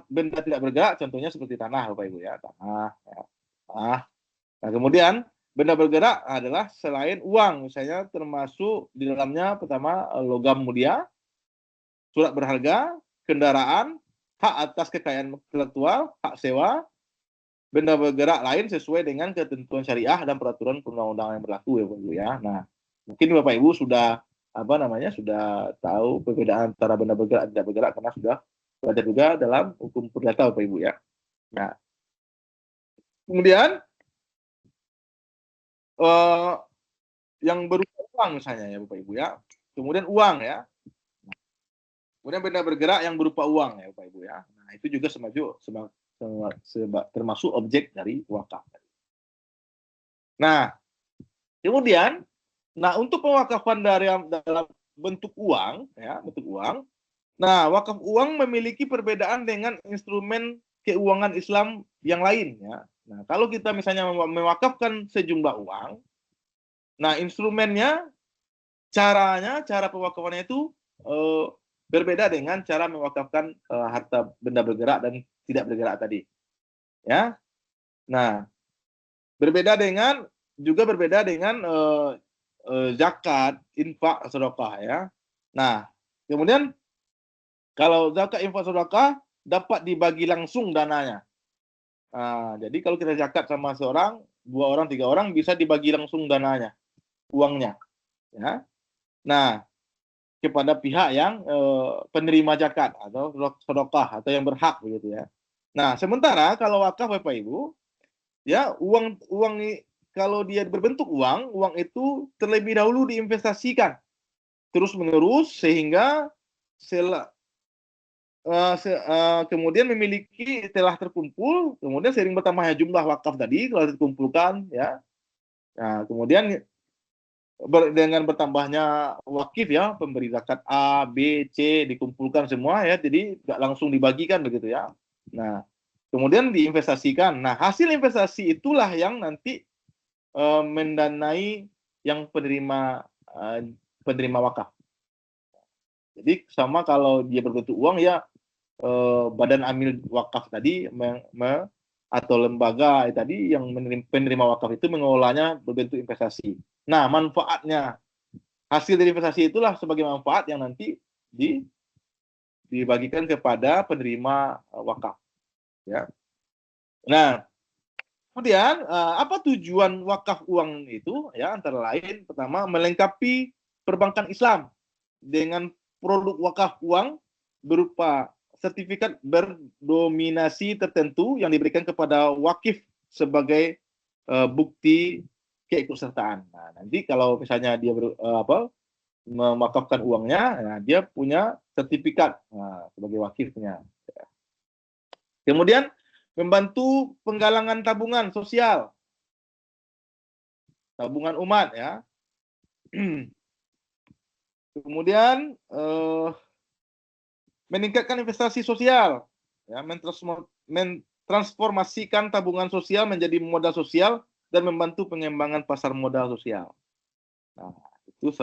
benda tidak bergerak contohnya seperti tanah Bapak Ibu ya, tanah ya. Nah, kemudian benda bergerak adalah selain uang, misalnya termasuk di dalamnya pertama logam mulia, surat berharga, kendaraan, hak atas kekayaan intelektual, hak sewa, benda bergerak lain sesuai dengan ketentuan syariah dan peraturan perundang-undangan yang berlaku ya Bapak Ibu ya. Nah, mungkin Bapak Ibu sudah sudah tahu perbedaan antara benda bergerak dan tidak bergerak karena sudah belajar juga dalam hukum perdata Bapak Ibu ya. Nah, kemudian yang berupa uang misalnya ya Bapak Ibu ya. Kemudian uang ya. Kemudian benda bergerak yang berupa uang ya Bapak Ibu ya. Nah, itu juga termasuk objek dari wakaf. Nah, kemudian untuk pewakafan dalam bentuk uang ya, bentuk uang. Nah, wakaf uang memiliki perbedaan dengan instrumen keuangan Islam yang lain ya. Nah, kalau kita misalnya mewakafkan sejumlah uang, nah instrumennya, cara pewakafannya itu berbeda dengan cara mewakafkan harta benda bergerak dan tidak bergerak tadi. Ya. Nah, berbeda dengan zakat, infak, sedekah ya. Nah, kemudian kalau zakat, infak, sedekah dapat dibagi langsung dananya. Nah, jadi kalau kita zakat sama seorang, 2 orang, 3 orang bisa dibagi langsung dananya, uangnya. Ya. Nah, kepada pihak yang penerima zakat atau sedekah atau yang berhak begitu ya. Nah, sementara kalau wakaf Bapak Ibu, ya uang kalau dia berbentuk uang itu terlebih dahulu diinvestasikan terus menerus sehingga kemudian memiliki telah terkumpul, kemudian sering bertambahnya jumlah wakaf tadi kalau dikumpulkan ya. Nah, kemudian dengan bertambahnya wakif ya, pemberi zakat A, B, C dikumpulkan semua ya, jadi nggak langsung dibagikan begitu ya. Nah, kemudian diinvestasikan. Nah, hasil investasi itulah yang nanti mendanai yang penerima wakaf. Jadi sama kalau dia berbentuk uang ya, badan amil wakaf tadi atau lembaga tadi yang penerima wakaf itu mengelolanya berbentuk investasi. Nah, manfaatnya, hasil dari investasi itulah sebagai manfaat yang nanti dibagikan kepada penerima wakaf. Ya. Nah, kemudian apa tujuan wakaf uang itu? Ya, antara lain pertama melengkapi perbankan Islam dengan produk wakaf uang berupa sertifikat berdominasi tertentu yang diberikan kepada wakif sebagai bukti keikutsertaan. Nah, nanti kalau misalnya dia mewakafkan uangnya, nah, dia punya sertifikat sebagai wakifnya. Kemudian membantu penggalangan tabungan sosial, tabungan umat ya. Kemudian meningkatkan investasi sosial, ya, mentransformasikan tabungan sosial menjadi modal sosial dan membantu pengembangan pasar modal sosial. Nah, itu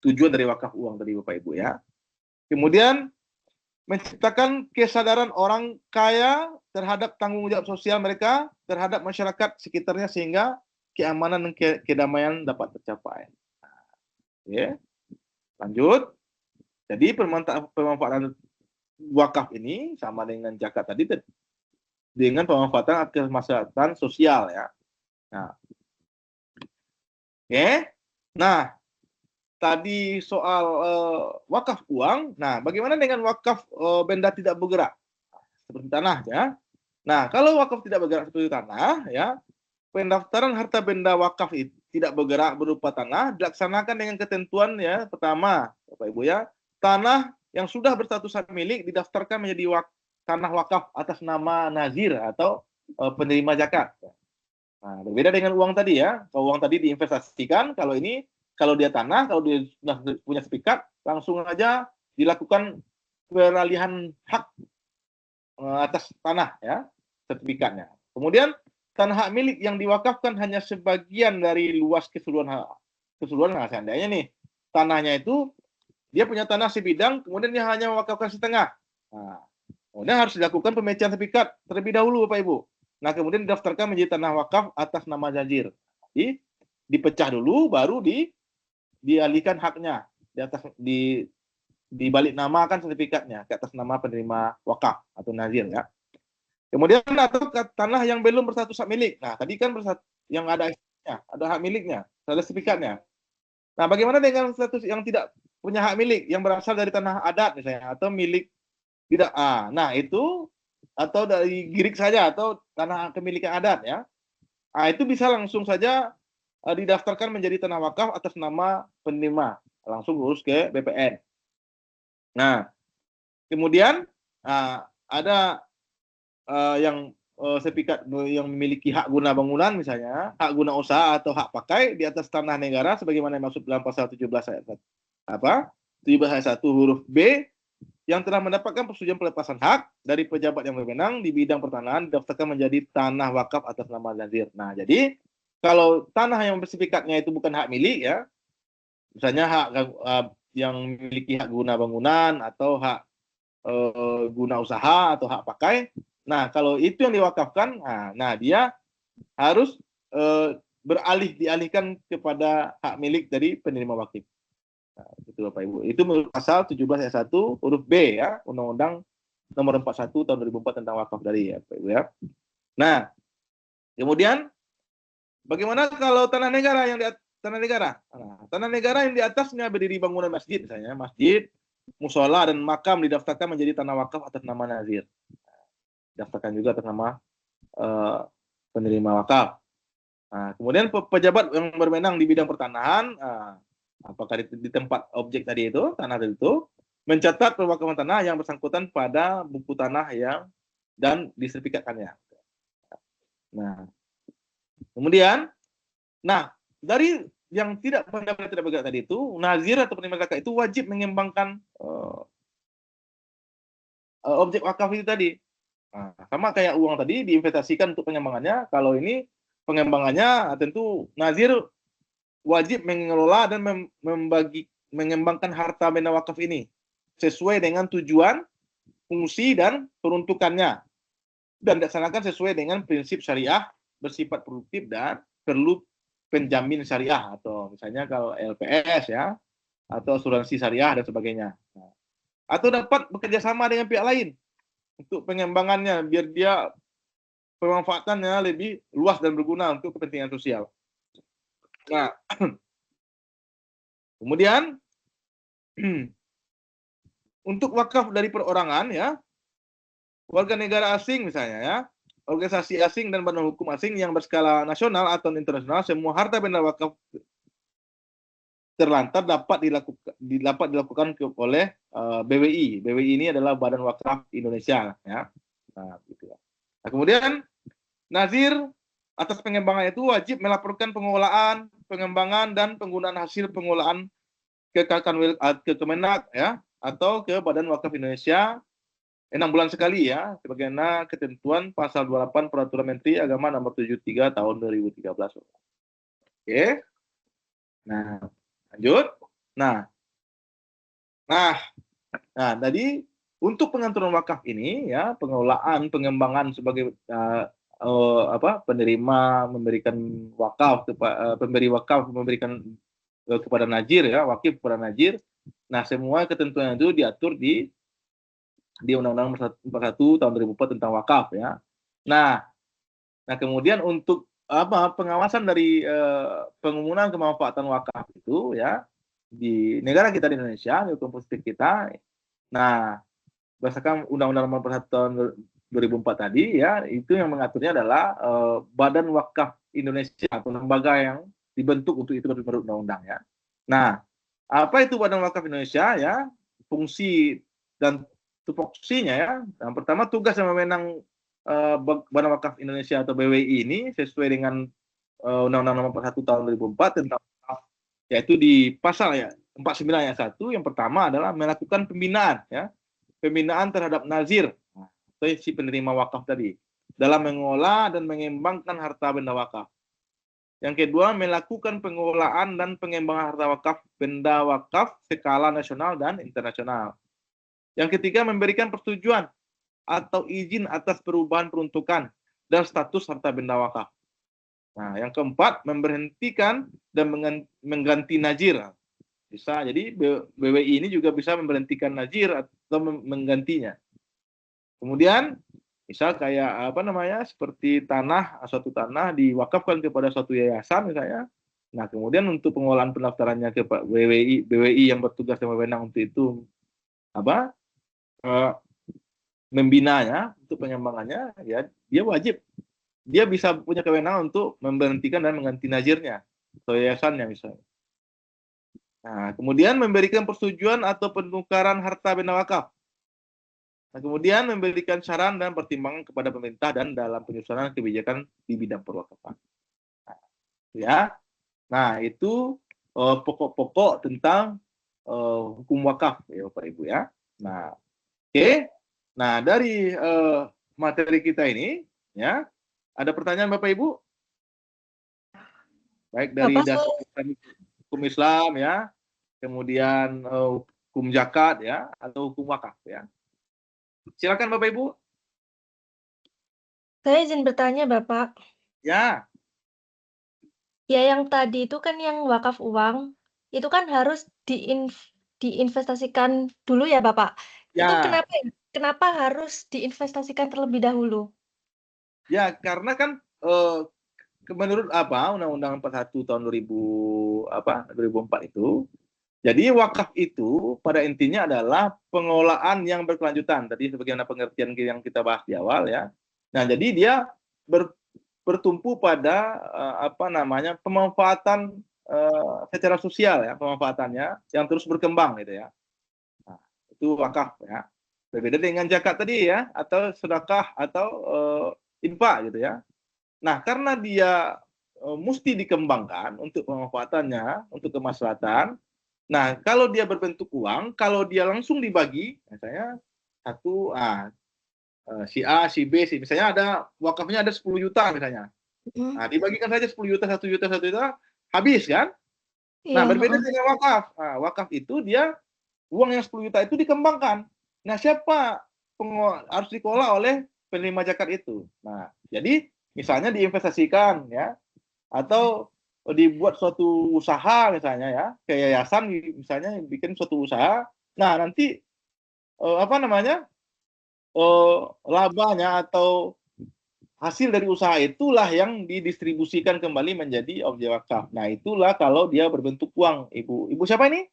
tujuan dari wakaf uang tadi Bapak Ibu ya. Kemudian menciptakan kesadaran orang kaya terhadap tanggung jawab sosial mereka terhadap masyarakat sekitarnya sehingga keamanan dan kedamaian dapat tercapai. Ya. Lanjut. Jadi pemanfaatan wakaf ini sama dengan zakat tadi dengan pemanfaatan kemaslahatan sosial ya. Nah, oke. Nah, tadi soal wakaf uang. Nah, bagaimana dengan wakaf benda tidak bergerak seperti tanah ya? Nah, kalau wakaf tidak bergerak seperti tanah ya, pendaftaran harta benda wakaf tidak bergerak berupa tanah dilaksanakan dengan ketentuan ya. Pertama, Bapak Ibu ya, tanah yang sudah berstatus hak milik didaftarkan menjadi tanah wakaf atas nama nazir atau penerima zakat. Nah, berbeda dengan uang tadi ya. Kalau uang tadi diinvestasikan, kalau ini kalau dia tanah, kalau dia sudah punya sertifikat, langsung aja dilakukan peralihan hak atas tanah ya, sertifikatnya. Kemudian tanah hak milik yang diwakafkan hanya sebagian dari luas keseluruhan seandainya nih tanahnya itu dia punya tanah sebidang, kemudian dia hanya mewakafkan setengah. Nah, kemudian harus dilakukan pemecahan sertifikat terlebih dahulu, Bapak Ibu. Nah, kemudian didaftarkan menjadi tanah wakaf atas nama nazir. Jadi dipecah dulu, baru dialihkan haknya dibalik namakan sertifikatnya ke atas nama penerima wakaf atau nazir ya. Kemudian atau tanah yang belum berstatus hak milik. Nah, tadi kan yang ada hak miliknya, ada sertifikatnya. Nah, bagaimana dengan status yang tidak punya hak milik yang berasal dari tanah adat misalnya atau milik tidak? Nah, itu atau dari girik saja atau tanah kemilikan adat ya. Nah, itu bisa langsung saja didaftarkan menjadi tanah wakaf atas nama penerima, langsung urus ke BPN. Nah, kemudian ada yang sertifikat yang memiliki hak guna bangunan misalnya, hak guna usaha atau hak pakai di atas tanah negara sebagaimana dimaksud dalam pasal 17 ayat 17 ayat 1 huruf B yang telah mendapatkan persetujuan pelepasan hak dari pejabat yang berwenang di bidang pertanahan didaftarkan menjadi tanah wakaf atas nama nazir. Nah, jadi kalau tanah yang bersertifikatnya itu bukan hak milik ya, misalnya hak yang memiliki hak guna bangunan atau hak guna usaha atau hak pakai. Nah, kalau itu yang diwakafkan, nah dia harus dialihkan kepada hak milik dari penerima wakif. Nah, itu Bapak Ibu. Itu menurut pasal 17 ayat 1 huruf B ya, Undang-Undang Nomor 41 tahun 2004 tentang wakaf dari ya, Bapak Ibu ya. Nah, kemudian bagaimana kalau tanah negara yang tanah negara? Nah, tanah negara yang di atasnya berdiri bangunan masjid misalnya, masjid, musola dan makam didaftarkan menjadi tanah wakaf atas nama nazir. Daftarkan juga atas nama penerima wakaf. Nah, kemudian pejabat yang berwenang di bidang pertanahan, apakah di tempat objek tadi itu, tanah itu, mencatat pewakafan tanah yang bersangkutan pada buku tanah yang dan disertifikatkannya. Nah, kemudian, dari yang tidak bergerak tadi itu, nazir atau penerima zakat itu wajib mengembangkan objek wakaf itu tadi. Nah, sama kayak uang tadi diinvestasikan untuk pengembangannya. Kalau ini pengembangannya tentu nazir wajib mengelola dan mengembangkan harta benda wakaf ini sesuai dengan tujuan, fungsi dan peruntukannya dan dilaksanakan sesuai dengan prinsip syariah bersifat produktif dan perlu penjamin syariah atau misalnya kalau LPS ya atau asuransi syariah dan sebagainya. Atau dapat bekerja sama dengan pihak lain untuk pengembangannya biar dia pemanfaatannya lebih luas dan berguna untuk kepentingan sosial. Nah, kemudian untuk wakaf dari perorangan ya, warga negara asing misalnya ya, organisasi asing dan badan hukum asing yang berskala nasional atau internasional, semua harta benda wakaf terlantar dapat dilakukan oleh BWI. BWI ini adalah Badan Wakaf Indonesia ya. Nah, gitu. Nah, kemudian nazir atas pengembangan itu wajib melaporkan pengelolaan, pengembangan dan penggunaan hasil pengelolaan ke Kemenak ya atau ke Badan Wakaf Indonesia 6 bulan sekali ya, sebagaimana ketentuan pasal 28 Peraturan Menteri Agama Nomor 73 tahun 2013. Oke. Nah, lanjut. Nah, tadi untuk pengaturan wakaf ini ya, pengelolaan, pengembangan sebagai penerima memberikan wakaf, pemberi wakaf memberikan kepada nazir ya, wakif kepada nazir. Nah, semua ketentuan itu diatur di Undang-Undang 41 tahun 2004 tentang wakaf ya. Nah kemudian untuk pengawasan dari pengumuman kemanfaatan wakaf itu ya di negara kita di Indonesia, di hukum positif kita. Nah, berdasarkan Undang-Undang Nomor 41 tahun 2004 tadi ya, itu yang mengaturnya adalah Badan Wakaf Indonesia atau lembaga yang dibentuk untuk itu menurut undang-undang ya. Nah, apa itu Badan Wakaf Indonesia ya? Fungsi dan tupoksinya ya. Yang pertama, tugas dan wewenang Badan Wakaf Indonesia atau BWI ini sesuai dengan Undang-Undang Nomor 41 Tahun 2004 tentang wakaf, yaitu di pasal ya 49 ayat 1, yang pertama adalah melakukan pembinaan ya. Pembinaan terhadap nazir atau si penerima wakaf tadi dalam mengolah dan mengembangkan harta benda wakaf. Yang kedua, melakukan pengelolaan dan pengembangan harta wakaf, benda wakaf skala nasional dan internasional. Yang ketiga, memberikan persetujuan atau izin atas perubahan peruntukan dan status harta benda wakaf. Nah, yang keempat, memberhentikan dan mengganti nazir. Bisa, jadi BWI ini juga bisa memberhentikan nazir atau menggantinya. Kemudian, misal kayak seperti suatu tanah diwakafkan kepada suatu yayasan misalnya. Nah, kemudian untuk pengolahan pendaftarannya ke BWI yang bertugas dan wewenang untuk itu membinanya untuk pengembangannya, ya dia wajib, dia bisa punya kewenangan untuk memberhentikan dan mengganti nazirnya atau yayasannya misalnya. Nah, kemudian memberikan persetujuan atau penukaran harta benda wakaf. Nah, kemudian memberikan saran dan pertimbangan kepada pemerintah dan dalam penyusunan kebijakan di bidang perwakafan. Nah, itu pokok-pokok tentang hukum wakaf ya Bapak Ibu ya. Nah, oke. Nah, dari materi kita ini ya, ada pertanyaan Bapak Ibu? Baik dari dasar hukum Islam ya, kemudian hukum zakat ya, atau hukum wakaf ya. Silakan Bapak Ibu. Saya izin bertanya Bapak. Ya. Ya, yang tadi itu kan yang wakaf uang, itu kan harus diinvestasikan dulu ya Bapak. Ya. Itu kenapa harus diinvestasikan terlebih dahulu? Ya, karena kan menurut Undang-Undang 41 tahun 2004 itu, jadi wakaf itu pada intinya adalah pengelolaan yang berkelanjutan. Tadi sebagaimana pengertian yang kita bahas di awal ya. Nah, jadi dia bertumpu pada pemanfaatan secara sosial ya, pemanfaatannya yang terus berkembang gitu ya. Nah, itu wakaf ya. Berbeda dengan zakat tadi ya, atau sedekah atau infak gitu ya. Nah, karena dia mesti dikembangkan untuk pemanfaatannya, untuk kemaslahatan. Nah, kalau dia berbentuk uang, kalau dia langsung dibagi, misalnya si A, si B, misalnya ada wakafnya ada 10 juta misalnya. Nah, dibagikan saja 10 juta, 1 juta, 1 juta, habis kan? Nah, berbeda dengan wakaf. Nah, wakaf itu dia uang yang 10 juta itu dikembangkan. Nah, siapa harus dikelola oleh penerima zakat itu? Nah, jadi misalnya diinvestasikan ya, atau dibuat suatu usaha misalnya ya, kayak yayasan misalnya bikin suatu usaha. Nah, nanti labanya atau hasil dari usaha itulah yang didistribusikan kembali menjadi objek wakaf. Nah, itulah kalau dia berbentuk uang. Ibu siapa ini?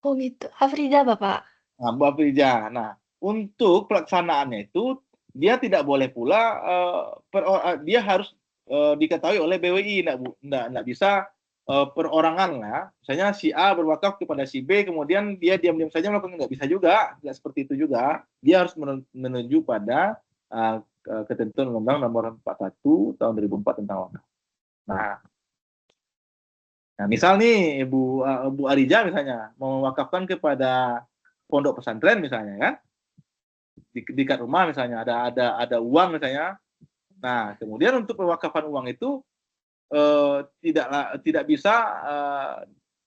Oh gitu, Afriza Bapak. Nah, Bu Afriza. Nah, untuk pelaksanaannya itu dia tidak boleh pula dia harus diketahui oleh BWI, enggak bisa perorangan lah. Misalnya si A berwakaf kepada si B, kemudian dia diam-diam saja melakukan, nggak bisa juga, nggak seperti itu juga. Dia harus menuju pada ketentuan Undang-Undang Nomor 41 Tahun 2004 tentang wakaf. Nah, misal nih Bu Arija misalnya mau mewakafkan kepada pondok pesantren misalnya kan, di dekat rumah misalnya ada uang misalnya. Nah, kemudian untuk pewakafan uang itu tidak bisa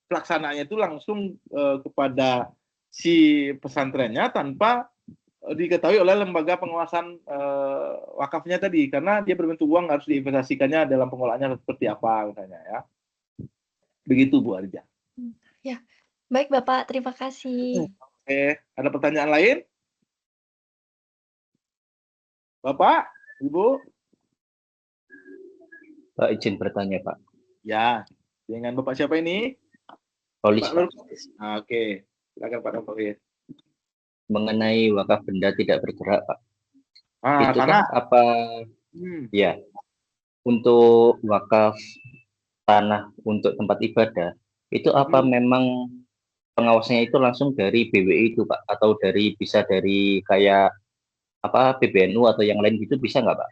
pelaksanaannya itu langsung kepada si pesantrennya tanpa diketahui oleh lembaga pengawasan wakafnya tadi, karena dia berbentuk uang harus diinvestasikannya dalam pengolahannya seperti apa misalnya ya. Begitu Bu Arja. Ya, baik Bapak, terima kasih. Oke, ada pertanyaan lain? Bapak, Ibu? Pak, izin bertanya, Pak. Ya, dengan Bapak siapa ini? Rolis, Pak. Oke, silakan Pak Rolis. Mengenai wakaf benda tidak bergerak, Pak. Itu tanah. kan apa? Ya, untuk wakaf tanah untuk tempat ibadah, itu apa memang pengawasnya itu langsung dari BWI itu Pak, atau bisa dari kayak apa PBNU atau yang lain gitu, bisa nggak Pak?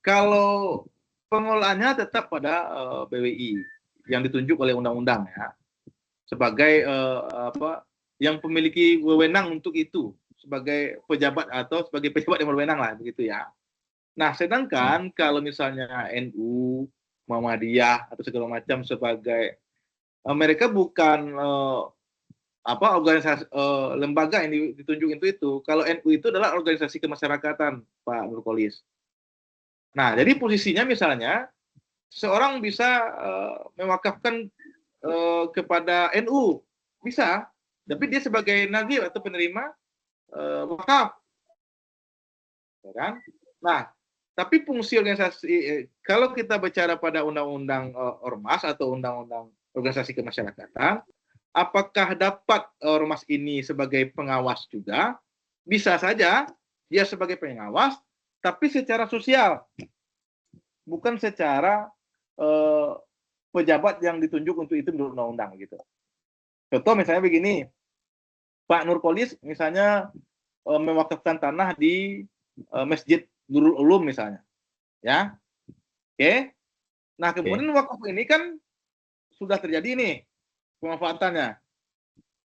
Kalau pengelolaannya tetap pada BWI yang ditunjuk oleh undang-undang ya, sebagai yang memiliki wewenang untuk itu, sebagai pejabat atau sebagai pejabat yang berwenang lah begitu ya. Nah, sedangkan kalau misalnya NU, Muhammadiyah atau segala macam sebagai mereka bukan organisasi lembaga yang ditunjuk itu. Kalau NU itu adalah organisasi kemasyarakatan, Pak Nurkolis. Nah, jadi posisinya misalnya seorang bisa mewakafkan kepada NU, bisa, tapi dia sebagai nazir atau penerima wakaf, ya kan? Nah, tapi fungsi organisasi, kalau kita bicara pada undang-undang ormas atau undang-undang organisasi kemasyarakatan, apakah dapat ormas ini sebagai pengawas juga? Bisa saja dia sebagai pengawas, tapi secara sosial, bukan secara pejabat yang ditunjuk untuk itu menurut undang-undang gitu. Contoh misalnya begini, Pak Nurkolis misalnya mewakafkan tanah di Masjid Nurul Ulum misalnya, ya, oke. Nah kemudian wakaf ini kan sudah terjadi nih pemanfaatannya.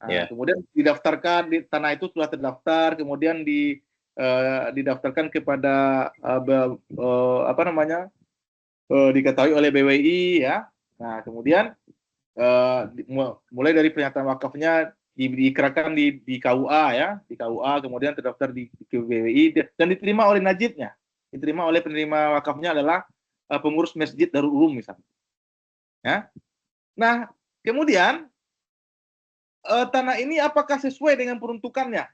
Nah, kemudian didaftarkan di tanah itu sudah terdaftar, kemudian didaftarkan kepada diketahui oleh BWI ya. Nah kemudian mulai dari pernyataan wakafnya diikrarkan di KUA ya, di KUA, kemudian terdaftar di BWI dan diterima oleh najibnya, diterima oleh penerima wakafnya adalah pengurus Masjid Darul Ulum misalnya. Ya. Nah, kemudian tanah ini apakah sesuai dengan peruntukannya?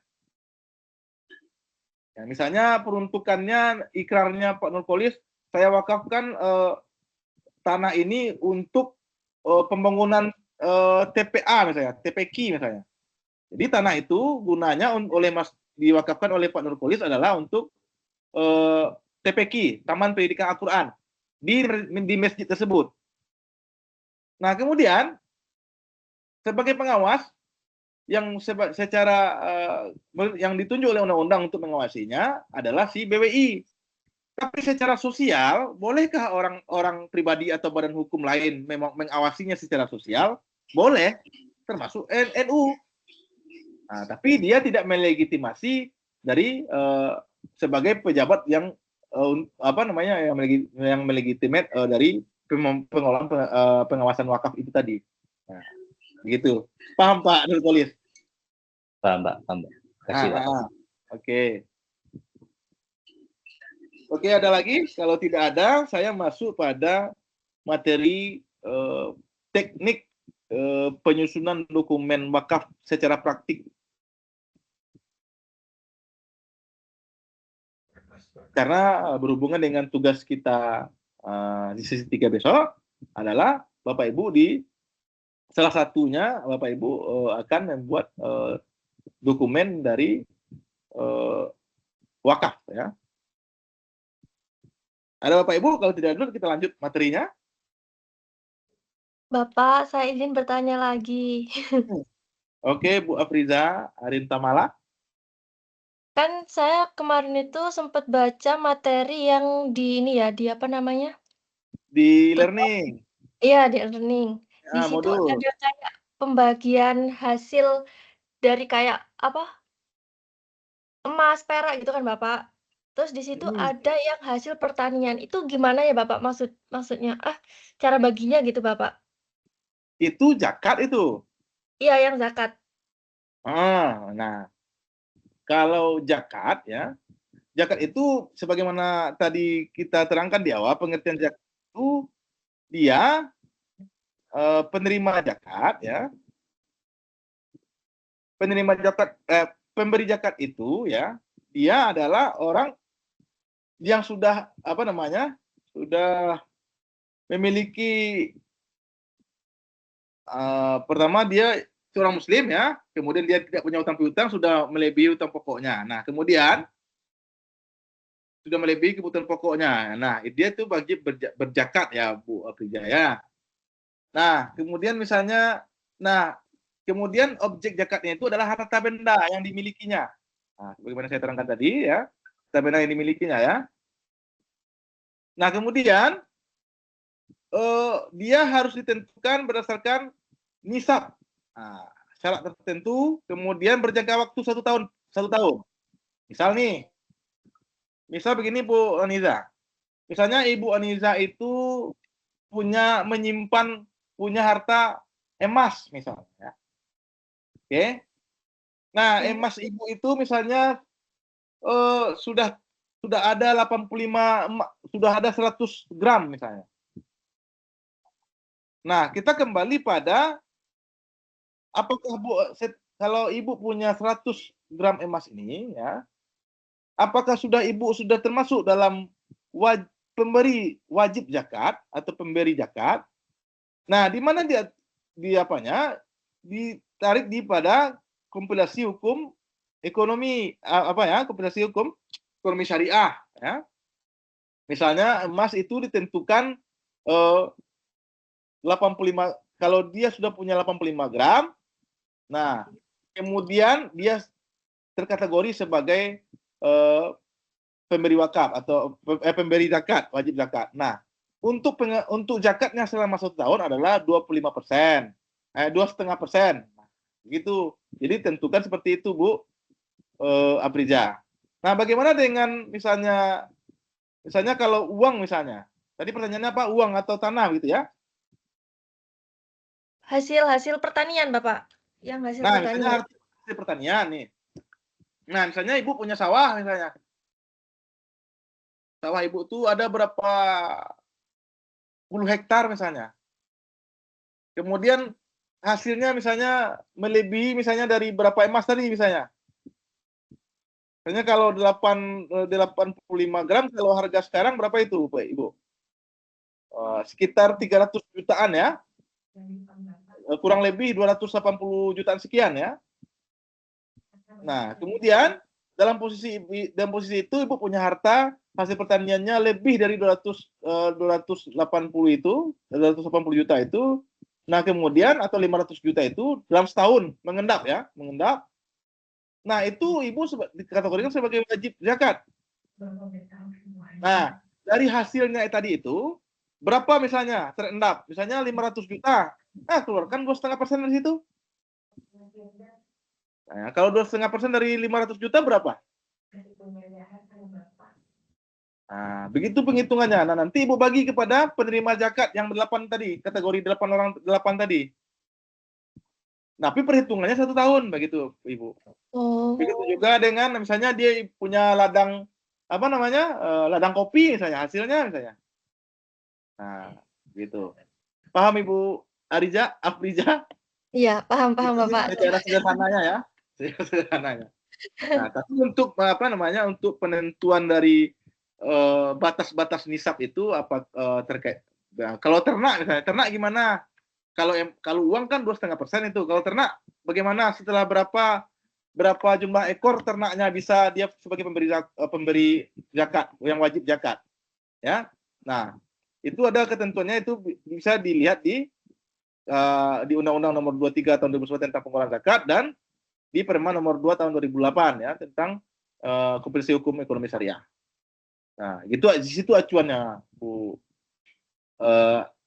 Ya, misalnya peruntukannya, ikrarnya Pak Nurkolis, saya wakafkan tanah ini untuk pembangunan TPA misalnya, TPQ misalnya. Jadi tanah itu gunanya diwakafkan oleh Pak Nurkolis adalah untuk TPQ, Taman Pendidikan Al-Quran, di masjid tersebut. Nah kemudian sebagai pengawas yang secara yang ditunjuk oleh undang-undang untuk mengawasinya adalah si BWI. Tapi secara sosial, bolehkah orang pribadi atau badan hukum lain memang mengawasinya secara sosial? Boleh, termasuk NU. Nah, tapi dia tidak melegitimasi dari sebagai pejabat yang yang melegitimate dari pengelolaan pengawasan wakaf itu tadi. Nah, begitu. Paham Pak Nurkolis? Paham Pak. Kasih Pak. Oke. Oke, ada lagi? Kalau tidak ada, saya masuk pada materi teknik penyusunan dokumen wakaf secara praktik. Karena berhubungan dengan tugas kita di sesi 3 besok adalah Bapak Ibu salah satunya Bapak Ibu akan membuat dokumen dari wakaf ya. Ada Bapak Ibu, kalau tidak ada kita lanjut materinya. Bapak, saya izin bertanya lagi. Oke, Bu Afriza Arintamala. Kan saya kemarin itu sempat baca materi yang di apa namanya? Di learning. Iya, di learning. Di situ modul. ada kayak pembagian hasil dari kayak emas, perak gitu kan Bapak. Terus di situ ada yang hasil pertanian. Itu gimana ya Bapak maksudnya? Cara baginya gitu Bapak. Itu zakat itu. Iya, yang zakat. Nah, kalau zakat ya, zakat itu sebagaimana tadi kita terangkan di awal, pengertian zakat itu dia penerima zakat ya. Penerima zakat pemberi zakat itu ya, dia adalah orang yang sudah sudah memiliki pertama dia seorang muslim ya, kemudian dia tidak punya utang piutang, sudah melebihi utang pokoknya. Nah, kemudian sudah melebihi kebutuhan pokoknya. Nah, dia tuh wajib berzakat ya, Bu Aprija ya. Nah, kemudian misalnya, kemudian objek zakatnya itu adalah harta benda yang dimilikinya. Nah, sebagaimana saya terangkan tadi ya, harta benda yang dimilikinya ya. Nah, kemudian dia harus ditentukan berdasarkan nisab. Nah, syarat tertentu, kemudian berjangka waktu 1 tahun. Misal begini Bu Aniza. Misalnya Ibu Aniza itu punya harta emas misalnya. Ya. Oke. Nah, emas Ibu itu misalnya sudah ada 100 gram misalnya. Nah, kita kembali pada apakah kalau Ibu punya 100 gram emas ini ya, apakah Ibu sudah termasuk dalam pemberi wajib zakat atau pemberi zakat? Nah, di mana dia ditarik pada kompilasi hukum ekonomi kompilasi hukum ekonomi syariah ya. Misalnya emas itu ditentukan 85, kalau dia sudah punya 85 gram, nah kemudian dia terkategori sebagai pemberi wakaf atau pemberi zakat, wajib zakat. Nah, untuk zakatnya selama 1 tahun adalah 25%, 2,5%. Gitu. Jadi tentukan seperti itu, Bu Aprija. Nah, bagaimana dengan misalnya kalau uang misalnya? Tadi pertanyaannya apa? Uang atau tanah gitu ya? Hasil pertanian, Bapak. Yang hasil pertanian. Misalnya hasil pertanian nih. Nah, misalnya Ibu punya sawah misalnya. Sawah Ibu tuh ada berapa puluh hektar misalnya. Kemudian hasilnya misalnya melebihi misalnya dari berapa emas tadi misalnya. Misalnya kalau 85 gram, kalau harga sekarang berapa itu, Pak Ibu? Sekitar 300 jutaan ya. Kurang lebih 280 jutaan sekian ya. Nah, kemudian dalam posisi itu Ibu punya harta hasil pertaniannya lebih dari 280 juta itu. Nah, kemudian atau 500 juta itu dalam setahun mengendap. Nah, itu Ibu dikategorikan sebagai wajib zakat. Nah, dari hasilnya tadi itu berapa misalnya terendap? Misalnya 500 juta. Nah, keluarkan 2,5% dari situ. Nah, kalau 2,5% dari 500 juta berapa? Nah, begitu penghitungannya. Nah, nanti Ibu bagi kepada penerima zakat yang 8 tadi, kategori 8 tadi. Tapi perhitungannya 1 tahun begitu, Ibu. Begitu juga dengan misalnya dia punya ladang ladang kopi misalnya, hasilnya misalnya. Nah, gitu. Paham Ibu Aprija? Iya, paham Bapak. Cara sederhananya ya. Nah, tapi untuk untuk penentuan dari batas-batas nisab itu terkait. Nah, kalau ternak misalnya, ternak gimana? Kalau uang kan 2,5% itu. Kalau ternak bagaimana setelah berapa jumlah ekor ternaknya bisa dia sebagai pemberi zakat, yang wajib zakat. Ya. Nah, itu ada ketentuannya, itu bisa dilihat di Undang-Undang Nomor 23 tahun 2009 tentang pengelolaan zakat dan di Permen Nomor 2 tahun 2008 ya tentang kompilasi hukum ekonomi syariah. Nah, di situ acuannya, Bu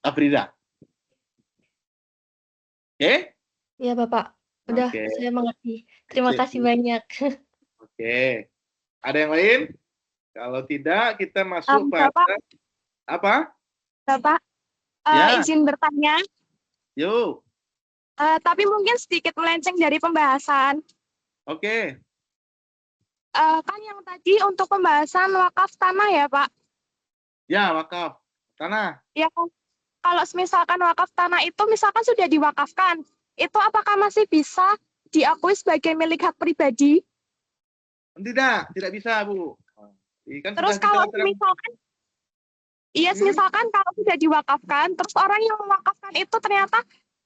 Afriza. Oke? Iya, Bapak. Udah, saya mengerti. Terima kasih banyak. Oke. Ada yang lain? Kalau tidak, kita masuk pada apa? Bapak, izin bertanya. Yuk. Tapi mungkin sedikit melenceng dari pembahasan. Oke. Kan yang tadi untuk pembahasan wakaf tanah ya, Pak? Ya, wakaf tanah. Ya, kalau misalkan wakaf tanah itu misalkan sudah diwakafkan, itu apakah masih bisa diakui sebagai milik hak pribadi? Tidak bisa, Bu. Kan terus kalau misalkan, misalkan kalau sudah diwakafkan, terus orang yang mewakafkan itu ternyata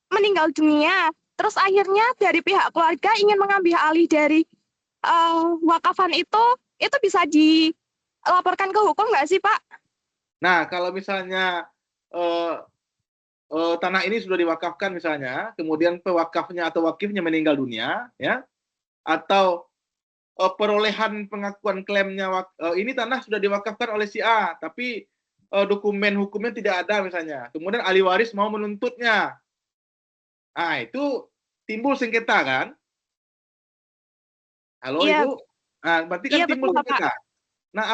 meninggal dunia, terus akhirnya dari pihak keluarga ingin mengambil alih dari wakafan itu bisa laporkan ke hukum nggak sih, Pak? Nah, kalau misalnya tanah ini sudah diwakafkan misalnya, kemudian pewakafnya atau wakifnya meninggal dunia, ya, atau perolehan pengakuan klaimnya ini tanah sudah diwakafkan oleh si A, tapi dokumen hukumnya tidak ada misalnya. Kemudian ahli waris mau menuntutnya. Nah, itu timbul sengketa kan? Halo, Iya. Ibu? Nah, berarti kan Iya, timbul betul, Pak. sengketa. Nah,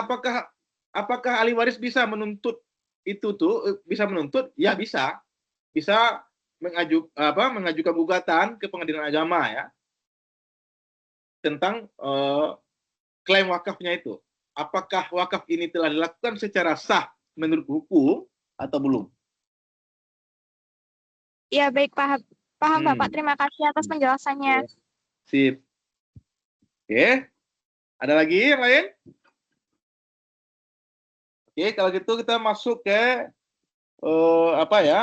apakah ahli waris bisa menuntut itu tuh? Bisa menuntut? Ya bisa. Bisa mengajukan gugatan ke pengadilan agama ya tentang klaim wakafnya itu. Apakah wakaf ini telah dilakukan secara sah menurut hukum atau belum? Iya, baik, paham. Paham, Bapak. Terima kasih atas penjelasannya. Sip. Oke. Ada lagi yang lain? Oke, kalau gitu kita masuk ke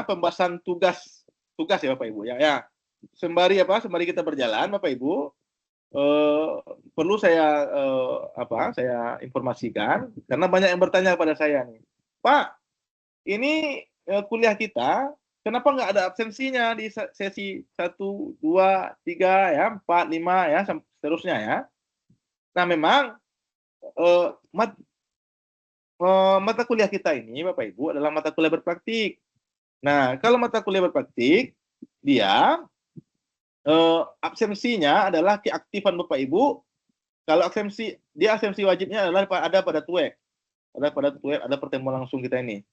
pembahasan tugas ya Bapak Ibu ya. Sembari kita berjalan Bapak Ibu, perlu saya informasikan karena banyak yang bertanya kepada saya nih, Pak, ini kuliah kita kenapa nggak ada absensinya di sesi 1, 2, 3 ya, 4, 5 ya seterusnya ya. Nah, memang mata kuliah kita ini Bapak Ibu adalah mata kuliah berpraktik. Nah, kalau mata kuliah berpraktik dia absensinya adalah keaktifan Bapak Ibu. Kalau absensi wajibnya adalah ada pada TUEK. Ada pertemuan langsung kita ini.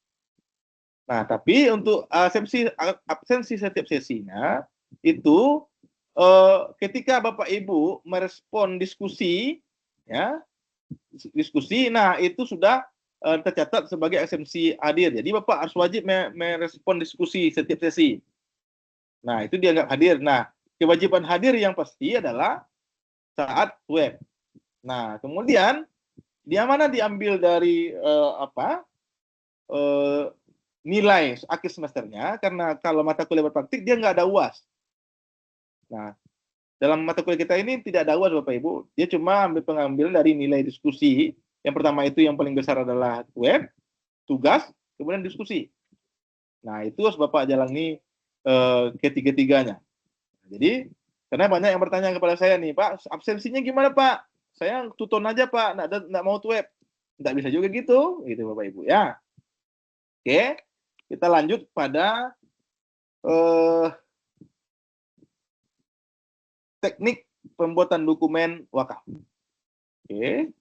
Nah, tapi untuk absensi setiap sesinya itu ketika Bapak Ibu merespon diskusi ya, nah itu sudah tercatat sebagai absensi hadir. Jadi Bapak harus wajib merespon diskusi setiap sesi. Nah, itu dianggap hadir. Nah, kewajiban hadir yang pasti adalah saat web. Nah, kemudian dia mana diambil dari nilai akhir semesternya, karena kalau mata kuliah berpraktik dia nggak ada UAS. Nah, dalam mata kuliah kita ini tidak ada UAS Bapak Ibu. Dia cuma ambil pengambilan dari nilai diskusi. Yang pertama itu yang paling besar adalah web, tugas, kemudian diskusi. Nah, itu harus Bapak jalani ketiga-tiganya. Jadi, karena banyak yang bertanya kepada saya nih, Pak, absensinya gimana Pak? Saya tuton aja Pak, nggak mau web. Nggak bisa juga gitu Bapak Ibu ya. Oke, kita lanjut pada teknik pembuatan dokumen wakaf. Oke.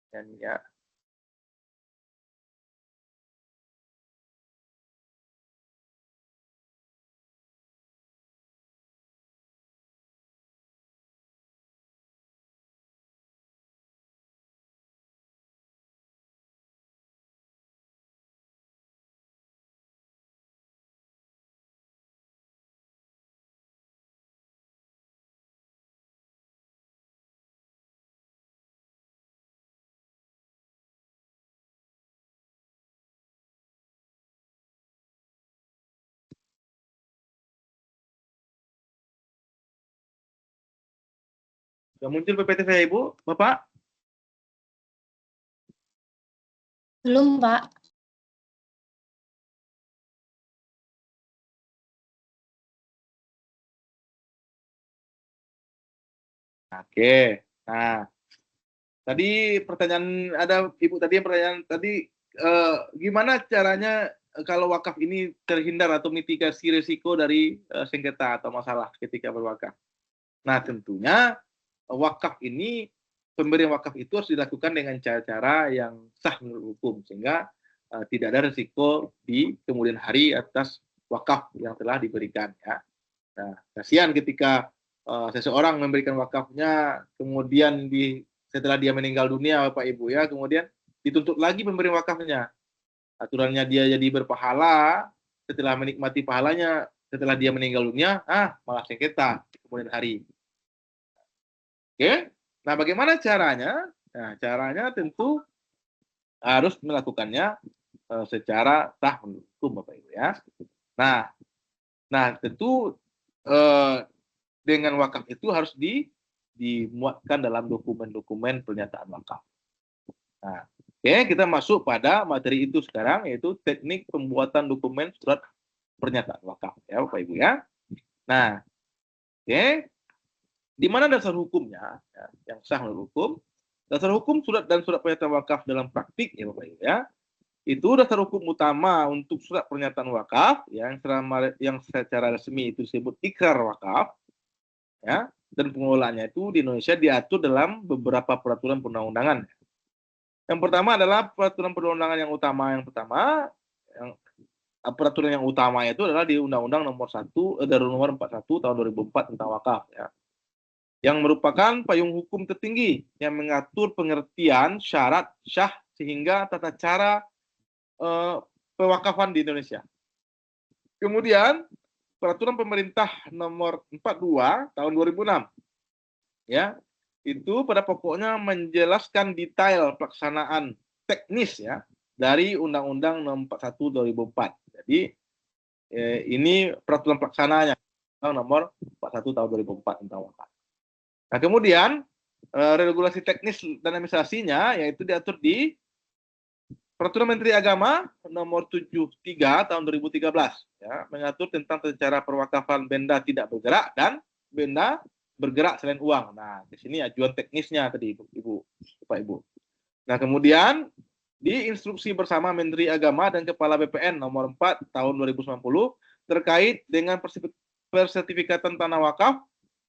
Dan ya. Sudah muncul PPT saya, Ibu, Bapak? Belum, Pak. Oke. Nah, tadi pertanyaan ada Ibu tadi yang pertanyaan tadi gimana caranya kalau wakaf ini terhindar atau mitigasi risiko dari sengketa atau masalah ketika berwakaf. Nah, tentunya wakaf ini, pemberian wakaf itu harus dilakukan dengan cara-cara yang sah menurut hukum, sehingga tidak ada risiko di kemudian hari atas wakaf yang telah diberikan ya. Nah, kasihan ketika seseorang memberikan wakafnya, kemudian setelah dia meninggal dunia Bapak Ibu ya, kemudian dituntut lagi pemberian wakafnya. Aturannya dia jadi berpahala, setelah menikmati pahalanya, setelah dia meninggal dunia, malah sengketa kemudian hari. Oke, nah bagaimana caranya? Nah, caranya tentu harus melakukannya secara sah menurut hukum Bapak Ibu ya. Nah tentu dengan wakaf itu harus dimuatkan dalam dokumen-dokumen pernyataan wakaf. Nah, oke, kita masuk pada materi itu sekarang, yaitu teknik pembuatan dokumen surat pernyataan wakaf, ya Bapak Ibu ya. Nah, oke, di mana dasar hukumnya, ya, yang sah menurut hukum? Dasar hukum surat dan surat pernyataan wakaf dalam praktik, ya Bapak Ibu ya. Itu dasar hukum utama untuk surat pernyataan wakaf, yang secara resmi itu disebut ikrar wakaf, ya. Dan pengelolaannya itu di Indonesia diatur dalam beberapa peraturan perundang-undangan. Yang pertama adalah peraturan perundang-undangan yang pertama, peraturan yang utama itu adalah di Undang-Undang nomor 41 tahun 2004 tentang wakaf, ya, yang merupakan payung hukum tertinggi yang mengatur pengertian syarat syah sehingga tata cara pewakafan di Indonesia. Kemudian peraturan pemerintah nomor 42 tahun 2006, ya, itu pada pokoknya menjelaskan detail pelaksanaan teknis, ya, dari Undang-Undang nomor 41 2004. Jadi ini peraturan pelaksanaannya nomor 41 tahun 2004 tentang wakaf. Nah, kemudian regulasi teknis dan administrasinya yaitu diatur di Peraturan Menteri Agama nomor 73 tahun 2013, ya, mengatur tentang cara perwakafan benda tidak bergerak dan benda bergerak selain uang. Nah, di sini ajuan teknisnya tadi, Ibu, Bapak Ibu. Nah, kemudian di instruksi bersama Menteri Agama dan Kepala BPN nomor 4 tahun 2090 terkait dengan persertifikatan tanah wakaf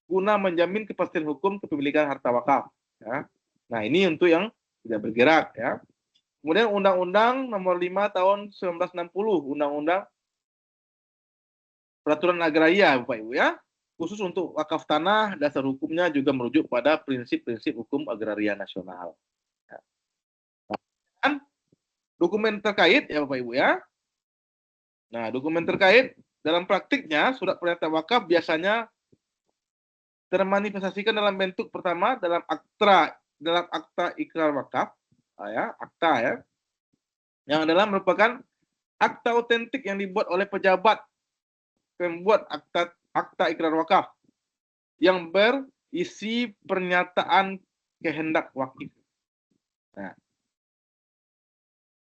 guna menjamin kepastian hukum kepemilikan harta wakaf. Ya. Nah, ini untuk yang tidak bergerak, ya. Kemudian Undang-Undang nomor 5 tahun 1960, Undang-Undang Peraturan Agraria, Bapak Ibu, ya. Khusus untuk wakaf tanah, dasar hukumnya juga merujuk pada prinsip-prinsip hukum agraria nasional. Ya. Dan dokumen terkait, ya Bapak Ibu, ya. Nah, dokumen terkait dalam praktiknya surat pernyataan wakaf biasanya termanifestasikan dalam bentuk pertama dalam akta ikrar wakaf, ya, akta, ya, yang adalah merupakan akta otentik yang dibuat oleh pejabat pembuat akta ikrar wakaf yang berisi pernyataan kehendak wakif. Nah,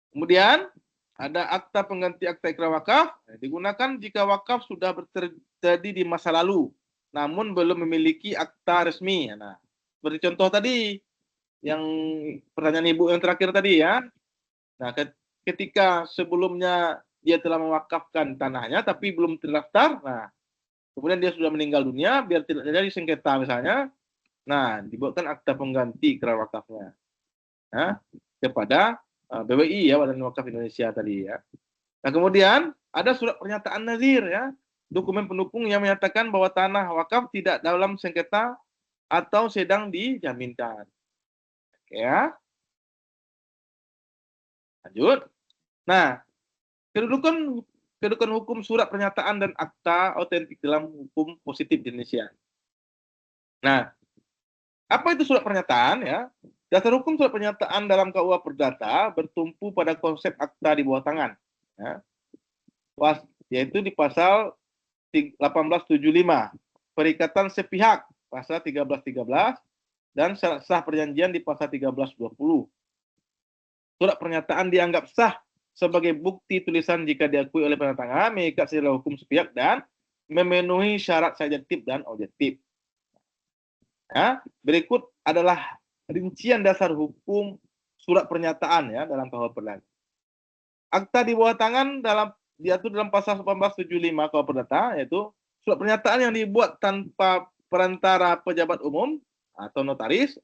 kemudian ada akta pengganti akta ikrar wakaf, digunakan jika wakaf sudah terjadi di masa lalu namun belum memiliki akta resmi. Nah, seperti contoh tadi yang pertanyaan Ibu yang terakhir tadi, ya. Nah, ketika sebelumnya dia telah mewakafkan tanahnya tapi belum terdaftar, nah, kemudian dia sudah meninggal dunia, biar tidak terjadi sengketa misalnya, nah, dibuatkan akta pengganti ikrar wakafnya, nah, kepada BWI, ya, Badan Wakaf Indonesia tadi, ya. Nah, kemudian ada surat pernyataan nazir, ya, dokumen pendukung yang menyatakan bahwa tanah wakaf tidak dalam sengketa atau sedang dijaminkan. Ya, lanjut. Nah, kedudukan hukum surat pernyataan dan akta otentik dalam hukum positif di Indonesia. Nah, apa itu surat pernyataan, ya? Dasar hukum surat pernyataan dalam KUA Perdata bertumpu pada konsep akta di bawah tangan, ya, yaitu di pasal 1875, perikatan sepihak pasal 1313 dan sah perjanjian di pasal 1320. Surat pernyataan dianggap sah sebagai bukti tulisan jika diakui oleh penertangan, mengikat secara hukum sepihak dan memenuhi syarat subjektif dan objektif. Ya, berikut adalah rincian dasar hukum surat pernyataan, ya, dalam KUHP Perdata. Akta di bawah tangan diatur dalam pasal 1875 KUHP Perdata, yaitu surat pernyataan yang dibuat tanpa perantara pejabat umum atau notaris,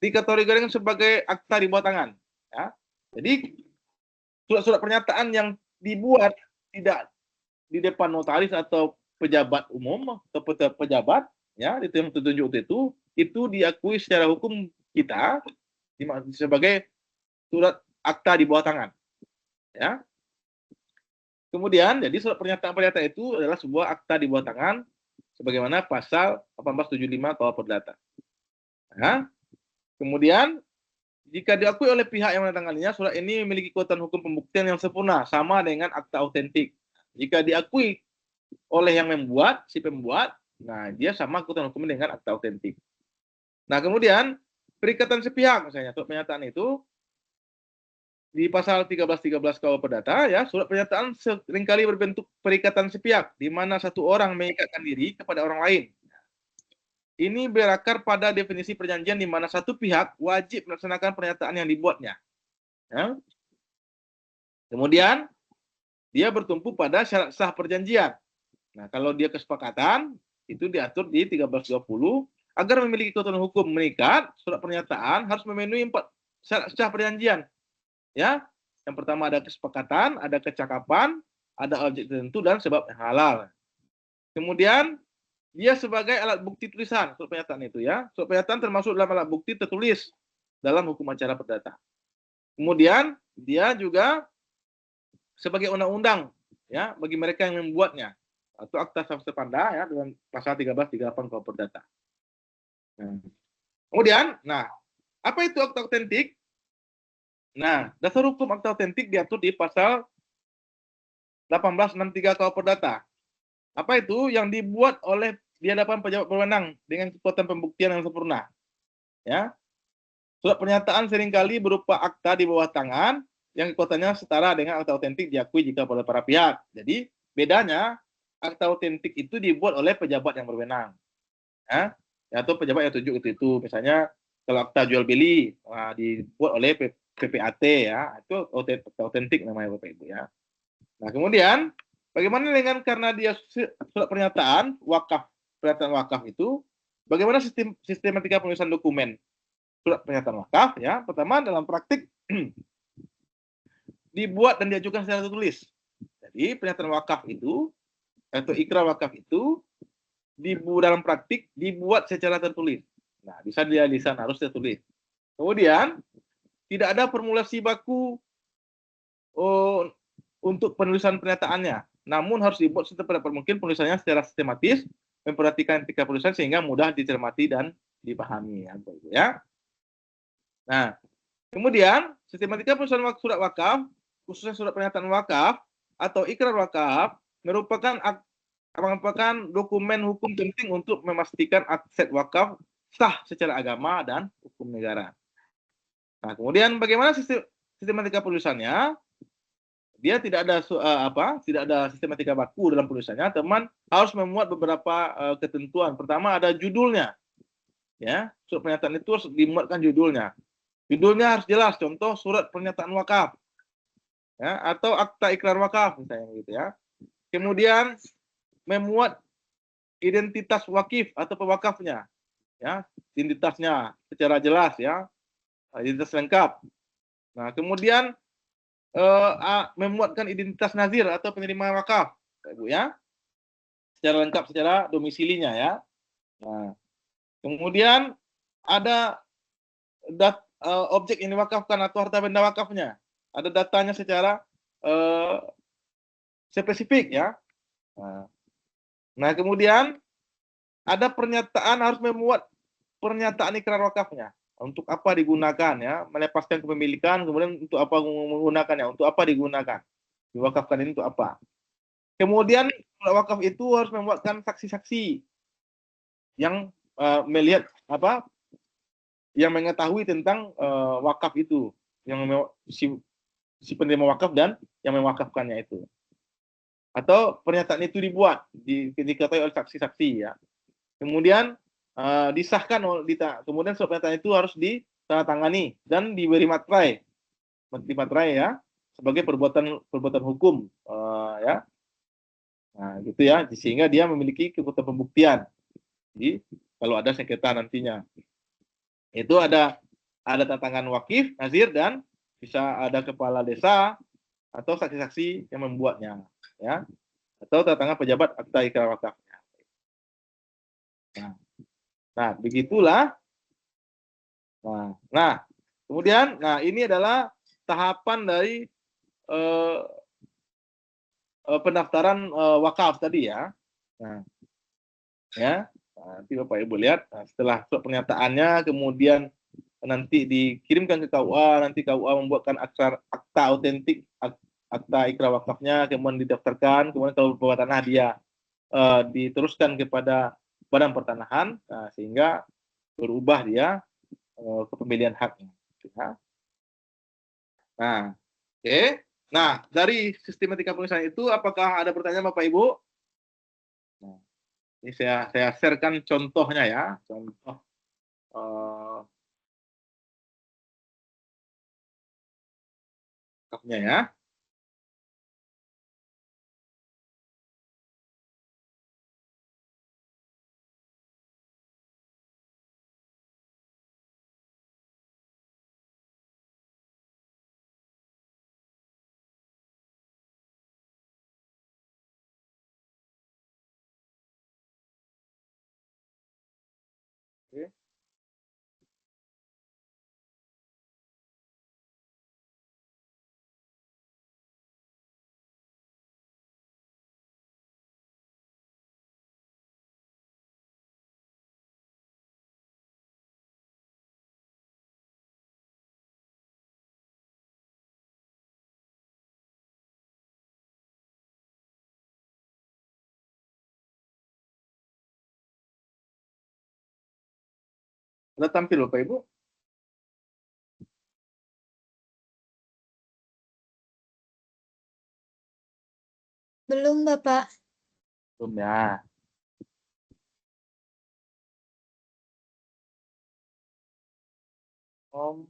dikategorikan sebagai akta di bawah tangan. Ya. Jadi surat-surat pernyataan yang dibuat tidak di depan notaris atau pejabat umum atau pejabat, ya, itu yang tertunjuk itu diakui secara hukum kita sebagai surat akta di bawah tangan. Ya. Kemudian, jadi surat pernyataan itu adalah sebuah akta di bawah tangan sebagaimana pasal 1875 KUHP Perdata. Nah, kemudian jika diakui oleh pihak yang menandatangganinya, surat ini memiliki kekuatan hukum pembuktian yang sempurna, sama dengan akta autentik. Jika diakui oleh yang membuat, si pembuat, Nah, dia sama ketentuan hukum dengan akta autentik. Nah, kemudian perikatan sepihak misalnya surat pernyataan itu di pasal 1313 KUH Perdata ya, surat pernyataan seringkali berbentuk perikatan sepihak di mana satu orang mengikatkan diri kepada orang lain. Ini berakar pada definisi perjanjian di mana satu pihak wajib melaksanakan pernyataan yang dibuatnya. Ya. Kemudian dia bertumpu pada syarat sah perjanjian. Nah, kalau dia kesepakatan itu diatur di 1320 agar memiliki kekuatan hukum mengikat, surat pernyataan harus memenuhi 4 syarat sah perjanjian. Ya, yang pertama ada kesepakatan, ada kecakapan, ada objek tertentu dan sebab yang halal. Kemudian dia sebagai alat bukti tulisan surat pernyataan itu ya. Surat pernyataan termasuk dalam alat bukti tertulis dalam hukum acara perdata. Kemudian dia juga sebagai undang-undang ya bagi mereka yang membuatnya atau akta samsepanda ya dengan pasal 1338 KUH Perdata. Kemudian, apa itu akta autentik? Nah, dasar hukum akta autentik diatur di pasal 1863 KUH Perdata. Apa itu? Yang dibuat oleh di hadapan pejabat berwenang dengan kekuatan pembuktian yang sempurna. Ya. Surat pernyataan seringkali berupa akta di bawah tangan yang kekuatannya setara dengan akta autentik diakui jika oleh para pihak. Jadi, bedanya akta autentik itu dibuat oleh pejabat yang berwenang. Ya. Atau pejabat yang tunjuk itu. Misalnya, kalau akta jual beli dibuat oleh PPAT ya, itu akta autentik namanya Bapak Ibu ya. Nah, kemudian bagaimana dengan karena dia surat pernyataan wakaf itu, bagaimana sistematika penulisan dokumen surat pernyataan wakaf ya? Pertama dalam praktik dibuat dan diajukan secara tertulis. Jadi pernyataan wakaf itu atau ikrar wakaf itu dalam praktik dibuat secara tertulis. Nah, bisa dia lisan harus tertulis. Kemudian tidak ada formulasi baku untuk penulisan pernyataannya. Namun harus dibuat setepat mungkin penulisannya secara sistematis, memperhatikan etika penulisan sehingga mudah dicermati dan dipahami ya. Nah, kemudian sistematika penulisan surat wakaf, khususnya surat pernyataan wakaf atau ikrar wakaf merupakan dokumen hukum penting untuk memastikan aset wakaf sah secara agama dan hukum negara. Nah, kemudian bagaimana sistematika penulisannya? Dia tidak ada sistematika baku dalam penulisannya. Teman harus memuat beberapa ketentuan. Pertama ada judulnya. Ya, surat pernyataan itu harus dimuatkan judulnya. Judulnya harus jelas. Contoh surat pernyataan wakaf. Ya, atau akta ikrar wakaf misalnya gitu ya. Kemudian memuat identitas wakif atau pewakafnya. Ya, identitasnya secara jelas ya. Identitas lengkap. Nah, kemudian memuatkan identitas nazir atau penerima wakaf, Ibu ya, secara lengkap, secara domisilinya ya. Nah, kemudian ada objek yang diwakafkan atau harta benda wakafnya, ada datanya secara spesifik ya. Nah, kemudian ada pernyataan harus memuat pernyataan ikrar wakafnya. Untuk apa digunakan ya, melepaskan kepemilikan, kemudian untuk apa menggunakannya, untuk apa digunakan, diwakafkan ini untuk apa. Kemudian wakaf itu harus membuatkan saksi-saksi yang melihat yang mengetahui tentang wakaf itu, yang si penerima wakaf dan yang mewakafkannya itu. Atau pernyataan itu dibuat, diketahui oleh saksi-saksi ya. Kemudian disahkan kemudian surat pernyataan itu harus ditandatangani dan diberi materai ya sebagai perbuatan hukum ya. Nah, gitu ya, sehingga dia memiliki kekuatan pembuktian. Jadi kalau ada sengketa nantinya itu ada tantangan wakif, nazir, dan bisa ada kepala desa atau saksi-saksi yang membuatnya ya, atau tantangan pejabat akta ikrar wakafnya. Nah, begitulah. Nah, kemudian, ini adalah tahapan dari pendaftaran wakaf tadi ya. Nah, ya, nanti Bapak Ibu lihat. Setelah pernyataannya, kemudian nanti dikirimkan ke KUA, nanti KUA membuatkan akta autentik, akta ikrar wakafnya, kemudian didaftarkan, kemudian kalau berbuat tanah dia diteruskan kepada badan pertanahan, sehingga berubah dia kepemilikan haknya. Ya. Nah, oke. Nah, dari sistematika penulisan itu, apakah ada pertanyaan Bapak Ibu? Nah, ini saya sharekan contohnya ya, contoh ya. Oke. Sudah tampil Bapak Ibu? Belum, Bapak. Belum ya. Om.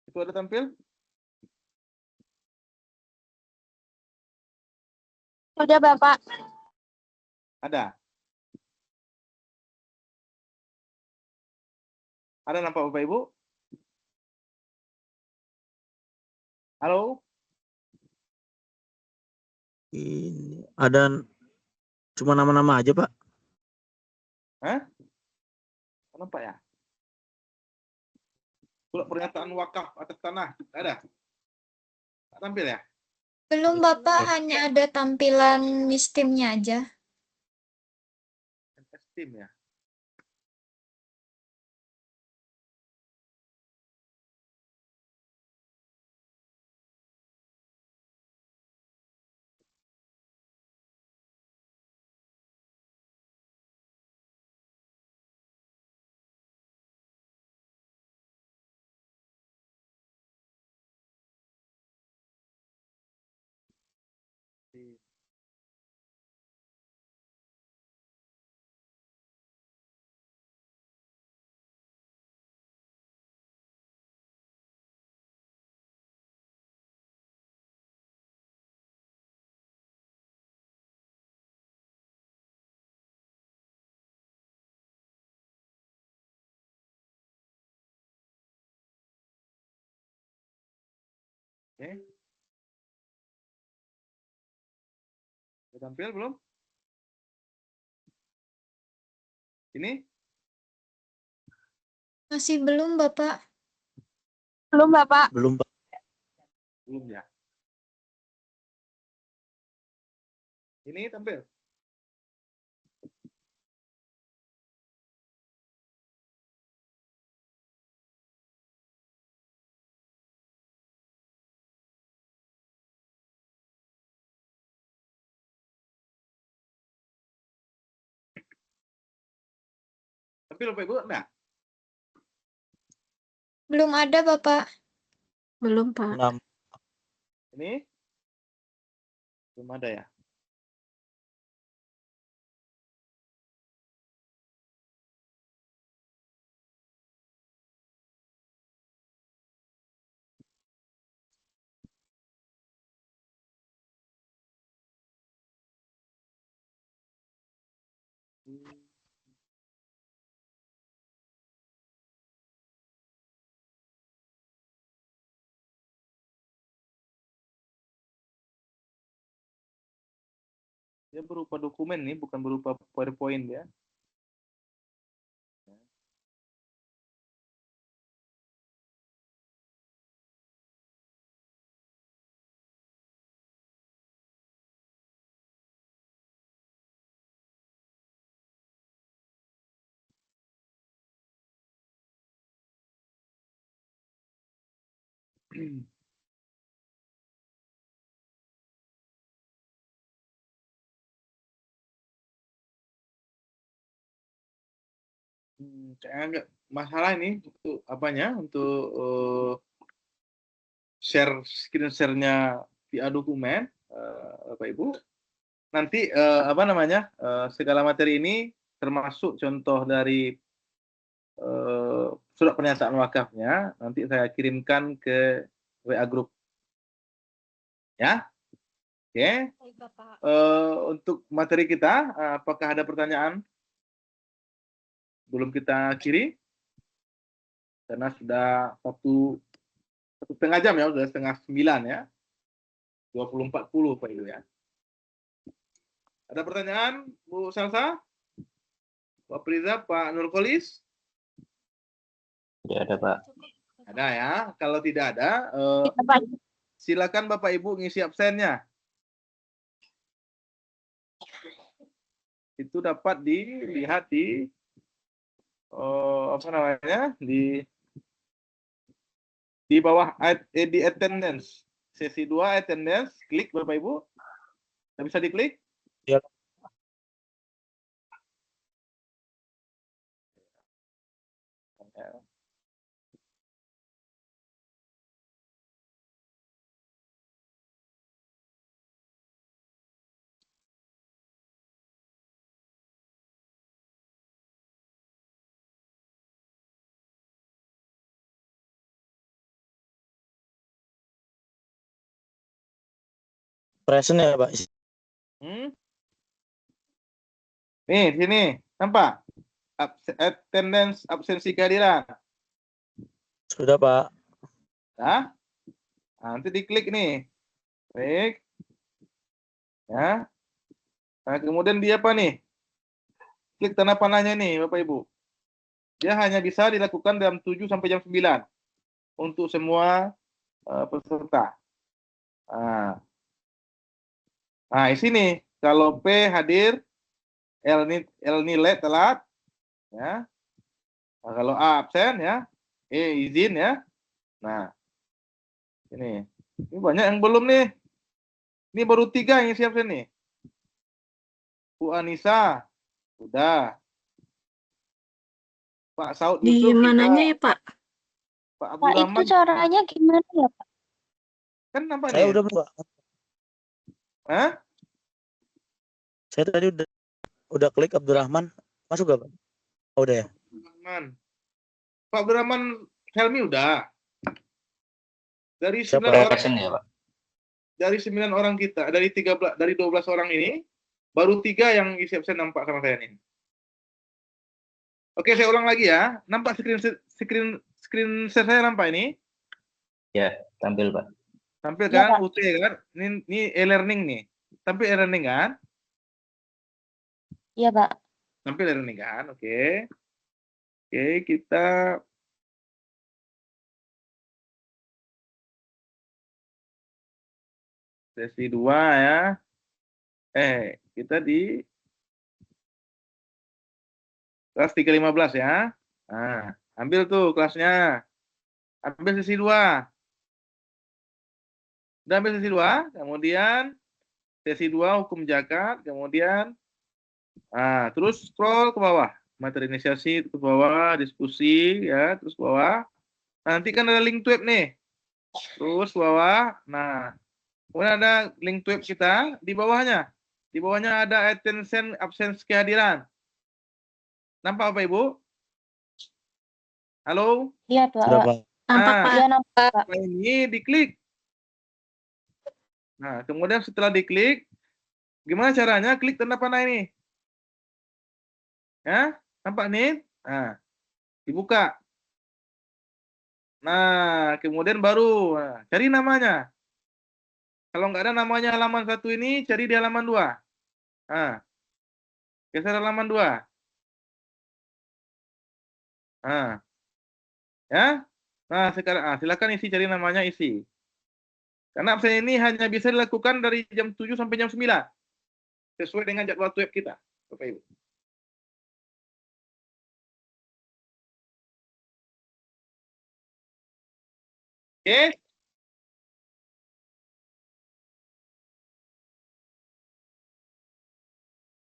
Itu ada tampil? Sudah, Bapak. Ada. Ada nampak Bapak Ibu? Halo? Ini ada cuma nama-nama aja, Pak. Hah? Nampak ya? Surat pernyataan wakaf atas tanah ada? Tak tampil ya? Belum, Bapak. Hanya ada tampilan mistimnya aja. Steam ya? Oke. Sudah tampil belum? Ini? Masih belum, Bapak. Belum, Bapak. Belum, Pak. Belum ya? Ini tampil? Tampil Bapak Ibu? Nah, Belum ada, Bapak. Belum, Pak. ini? Belum ada ya? Dia berupa dokumen nih, bukan berupa PowerPoint ya. Kayaknya nggak masalah ini untuk apanya, untuk screen share-nya via dokumen, Bapak Ibu. Nanti apa namanya, segala materi ini termasuk contoh dari surat pernyataan wakafnya, nanti saya kirimkan ke WA Group. Ya, oke. Baik, Bapak. Untuk materi kita, apakah ada pertanyaan? Belum kita kiri, karena sudah satu setengah jam ya, sudah 8:30 ya. 20.40 Pak Ibu ya. Ada pertanyaan, Bu Salsa? Pak Priza, Pak Nurkolis? Tidak ada, Pak. Ada ya. Kalau tidak ada, silakan Bapak Ibu ngisi absennya. Itu dapat dilihat di apa namanya, di bawah di attendance, sesi 2 attendance, klik Bapak Ibu. Bisa diklik? Ya. Present ya, Pak? Nih, sini. Nampak? Attendance absensi kehadiran. Sudah, Pak. Nah, nanti diklik nih. Klik. Ya. Nah, kemudian dia apa nih? Klik tanda panahnya nih, Bapak Ibu. Dia hanya bisa dilakukan jam 7 sampai jam 9 untuk semua peserta. Nah, di sini kalau P hadir, L nilai telat, ya. Nah, kalau A absen ya, E izin ya. Nah, ini banyak yang belum nih. Ini baru 3 yang siap nih. Bu Anissa, sudah. Pak Saud Di Yusuf, mananya ya, Pak? Pak Pak, Abdurrahman. itu caranya gimana ya, Pak? Kan nampak Saya nih. udah, Pak. Hah? Saya tadi udah klik Abdurrahman. Masuk gak, Pak? Oh, udah ya. Pak Abdurrahman Helmi udah. Dari 9 Siapa? orang, Present ya, Pak? dari 9 orang kita, dari 12 orang ini, baru 3 yang isi absen nampak sama saya nih. Oke, saya ulang lagi ya. Nampak screen share saya nampak ini? Ya, tampil, Pak. Tampil Ya, kan? Pak. UT kan? Ini e-learning nih. Tampil e-learning kan? Iya, Pak. Tampil e-learning kan? Oke. Oke, kita sesi 2 ya. Kita di kelas 315 ya. Nah, ambil tuh kelasnya. Ambil sesi 2. Udah ambil sesi 2, kemudian sesi 2 hukum zakat, kemudian terus scroll ke bawah. Materi inisiasi ke bawah, diskusi ya, terus ke bawah. Nanti kan ada link web nih. Terus ke bawah. Nah, kemudian ada link web kita di bawahnya. Di bawahnya ada attention absence kehadiran. Nampak Bapak Ibu? Halo? Iya, Pak. Sudah, Pak. Nampak, Pak. Iya, nampak, Pak. Ini diklik. Nah, kemudian setelah diklik, gimana caranya? Klik tanda panah ini. Ya, nampak nih? Nah, dibuka. Nah, kemudian baru cari namanya. Kalau nggak ada namanya halaman 1 ini, cari di halaman 2. Nah, geser halaman 2. Nah, ya. Nah, sekarang silakan isi, cari namanya, isi. Karena absen ini hanya bisa dilakukan dari jam 7 sampai jam 9. Sesuai dengan jadwal web kita, Bapak Ibu. Oke,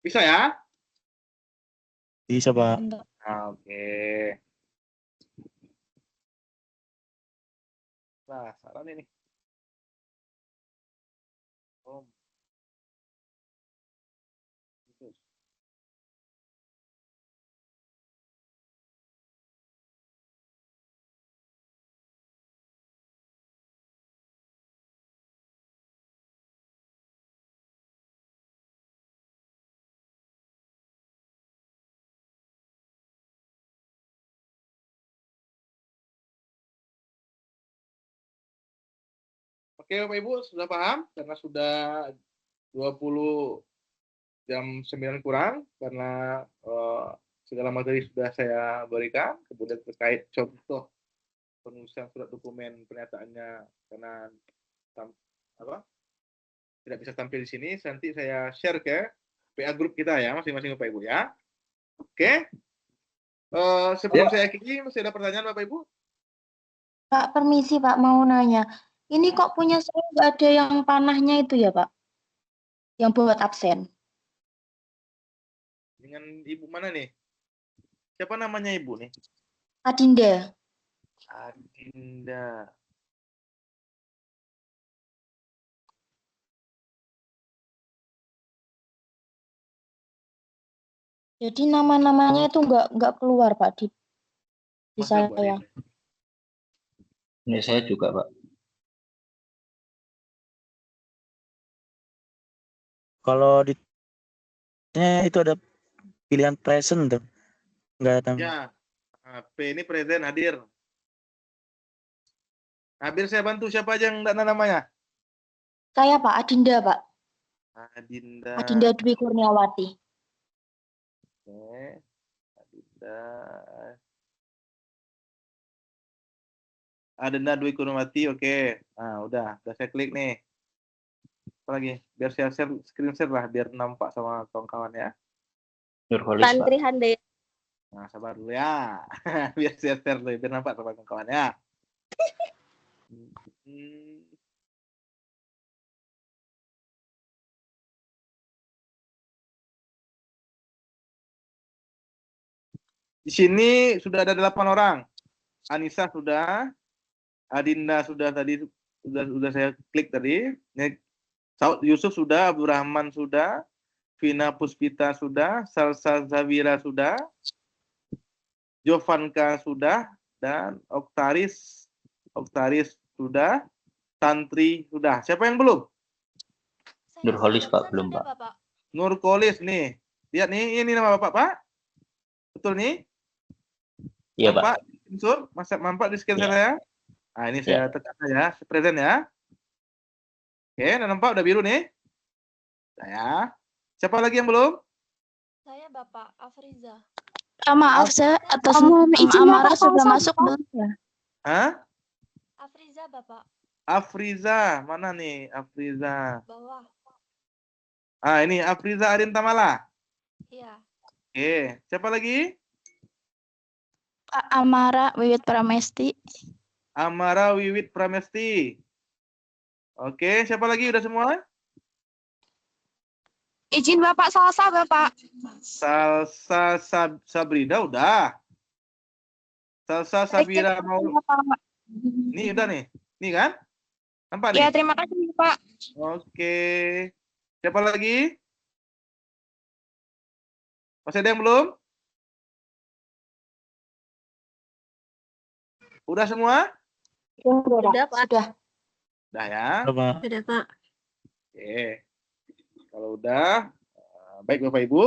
Bisa ya? Bisa, Pak. Oke. Nah, saran ini. Oh. Oke, Bapak Ibu, sudah paham? Karena sudah 20 jam 9 kurang, karena segala materi sudah saya berikan, kemudian terkait contoh penulisan surat dokumen pernyataannya, karena tidak bisa tampil di sini, nanti saya share ke PA grup kita ya, masing-masing Bapak Ibu ya. Oke. Sebelum saya akhiri, masih ada pertanyaan Bapak Ibu? Pak, permisi Pak, mau nanya. Ini kok punya saya nggak ada yang panahnya itu ya Pak? Yang buat absen. Dengan Ibu mana nih? Siapa namanya Ibu nih? Adinda. Adinda. Jadi nama-namanya itu nggak keluar Pak di Masa Bu saya. Adinda? Ini saya juga, Pak. Kalau di itu ada pilihan present tuh. Enggak tahu. Ya. P ini present hadir. Hadir saya bantu, siapa aja yang enggak namanya? Saya Pak, Adinda Pak. Adinda. Adinda Dwi Kurniawati. Oke. Adinda. Adinda Dwi Kurniawati, oke. Nah, udah saya klik nih. Apa lagi? Biar saya screen share lah, biar nampak sama kawan-kawan ya. Nurholis, Pak. Tantri Hande. Nah, sabar dulu ya. Biar saya share dulu, biar nampak sama kawan-kawan ya. Di sini sudah ada 8 orang. Anissa sudah, Adinda sudah tadi, sudah saya klik tadi. Saud Yusuf sudah, Abdurrahman sudah, Vina Puspita sudah, Salsa Zawira sudah, Jovanka sudah, dan Oktaris sudah, Tantri sudah. Siapa yang belum? Nurholis, Pak, belum, Pak. Nurkolis nih. Lihat nih, ini nama Bapak, Pak. Betul nih? Iya, Pak. Nampak, unsur, nampak di scan saya? Nah, ini saya tekan ya, present ya. Oke, udah nampak, udah biru nih. Saya. Siapa lagi yang belum? Saya Bapak Afriza. Maaf, saya atas Amara sudah masuk belum ya? Hah? Afriza Bapak. Afriza, mana nih Afriza? Bawah. Ah, ini Afriza Arin Tamala. Iya. Oke, siapa lagi? Pak Amara Wiwit Pramesti. Amara Wiwit Pramesti. Oke, siapa lagi? Udah semua? Izin Bapak Salsa, Bapak. Salsa Sabrida udah. Salsa Sabira mau. Nih udah nih. Nih kan? Nampak nih? Ya, terima kasih, Pak. Oke. Siapa lagi? Masih ada yang belum? Udah semua? Sudah Pak. Sudah. Udah ya? Sudah, Pak. Oke. Kalau udah, baik Bapak Ibu.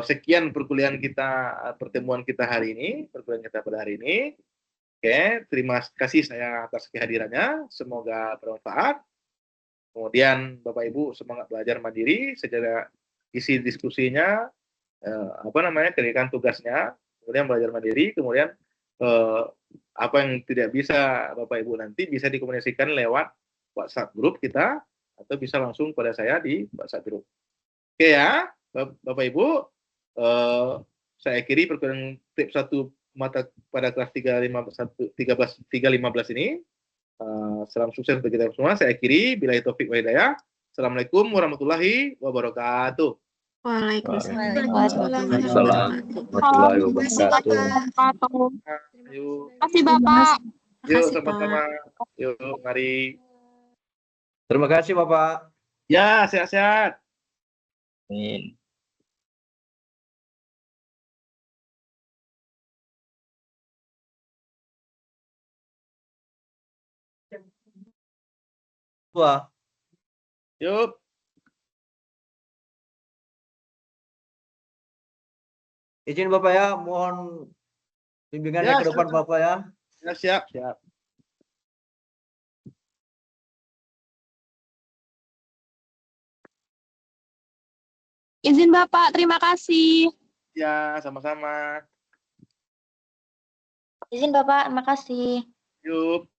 Sekian perkuliahan kita, pertemuan kita hari ini, perkuliahan kita pada hari ini. Oke, terima kasih saya atas kehadirannya. Semoga bermanfaat. Kemudian Bapak Ibu semangat belajar mandiri, secara isi diskusinya, kerjakan tugasnya, kemudian belajar mandiri, kemudian apa yang tidak bisa Bapak Ibu nanti bisa dikomunikasikan lewat WhatsApp grup kita, atau bisa langsung pada saya di WhatsApp grup. Oke ya, Bapak Ibu, saya akhiri perkuliahan tip 1 mata pada kelas 315 ini. Salam sukses bagi kita semua. Saya akhiri. Billahi taufik wa hidayah. Assalamualaikum warahmatullahi wabarakatuh. Waalaikumsalam. Waalaikumsalam warahmatullahi wabarakatuh. Yuk, Terima kasih Bapak. yuk Makasih, sama-sama. Yuk, mari. Terima kasih Bapak. Ya, sehat-sehat. Amin. Wah, Yuk. izin Bapak ya, mohon bimbingannya Ya, ke depan siap. Bapak ya. Ya, siap, siap. Izin Bapak, terima kasih. Ya, sama-sama. Izin Bapak, terima kasih. Yuk.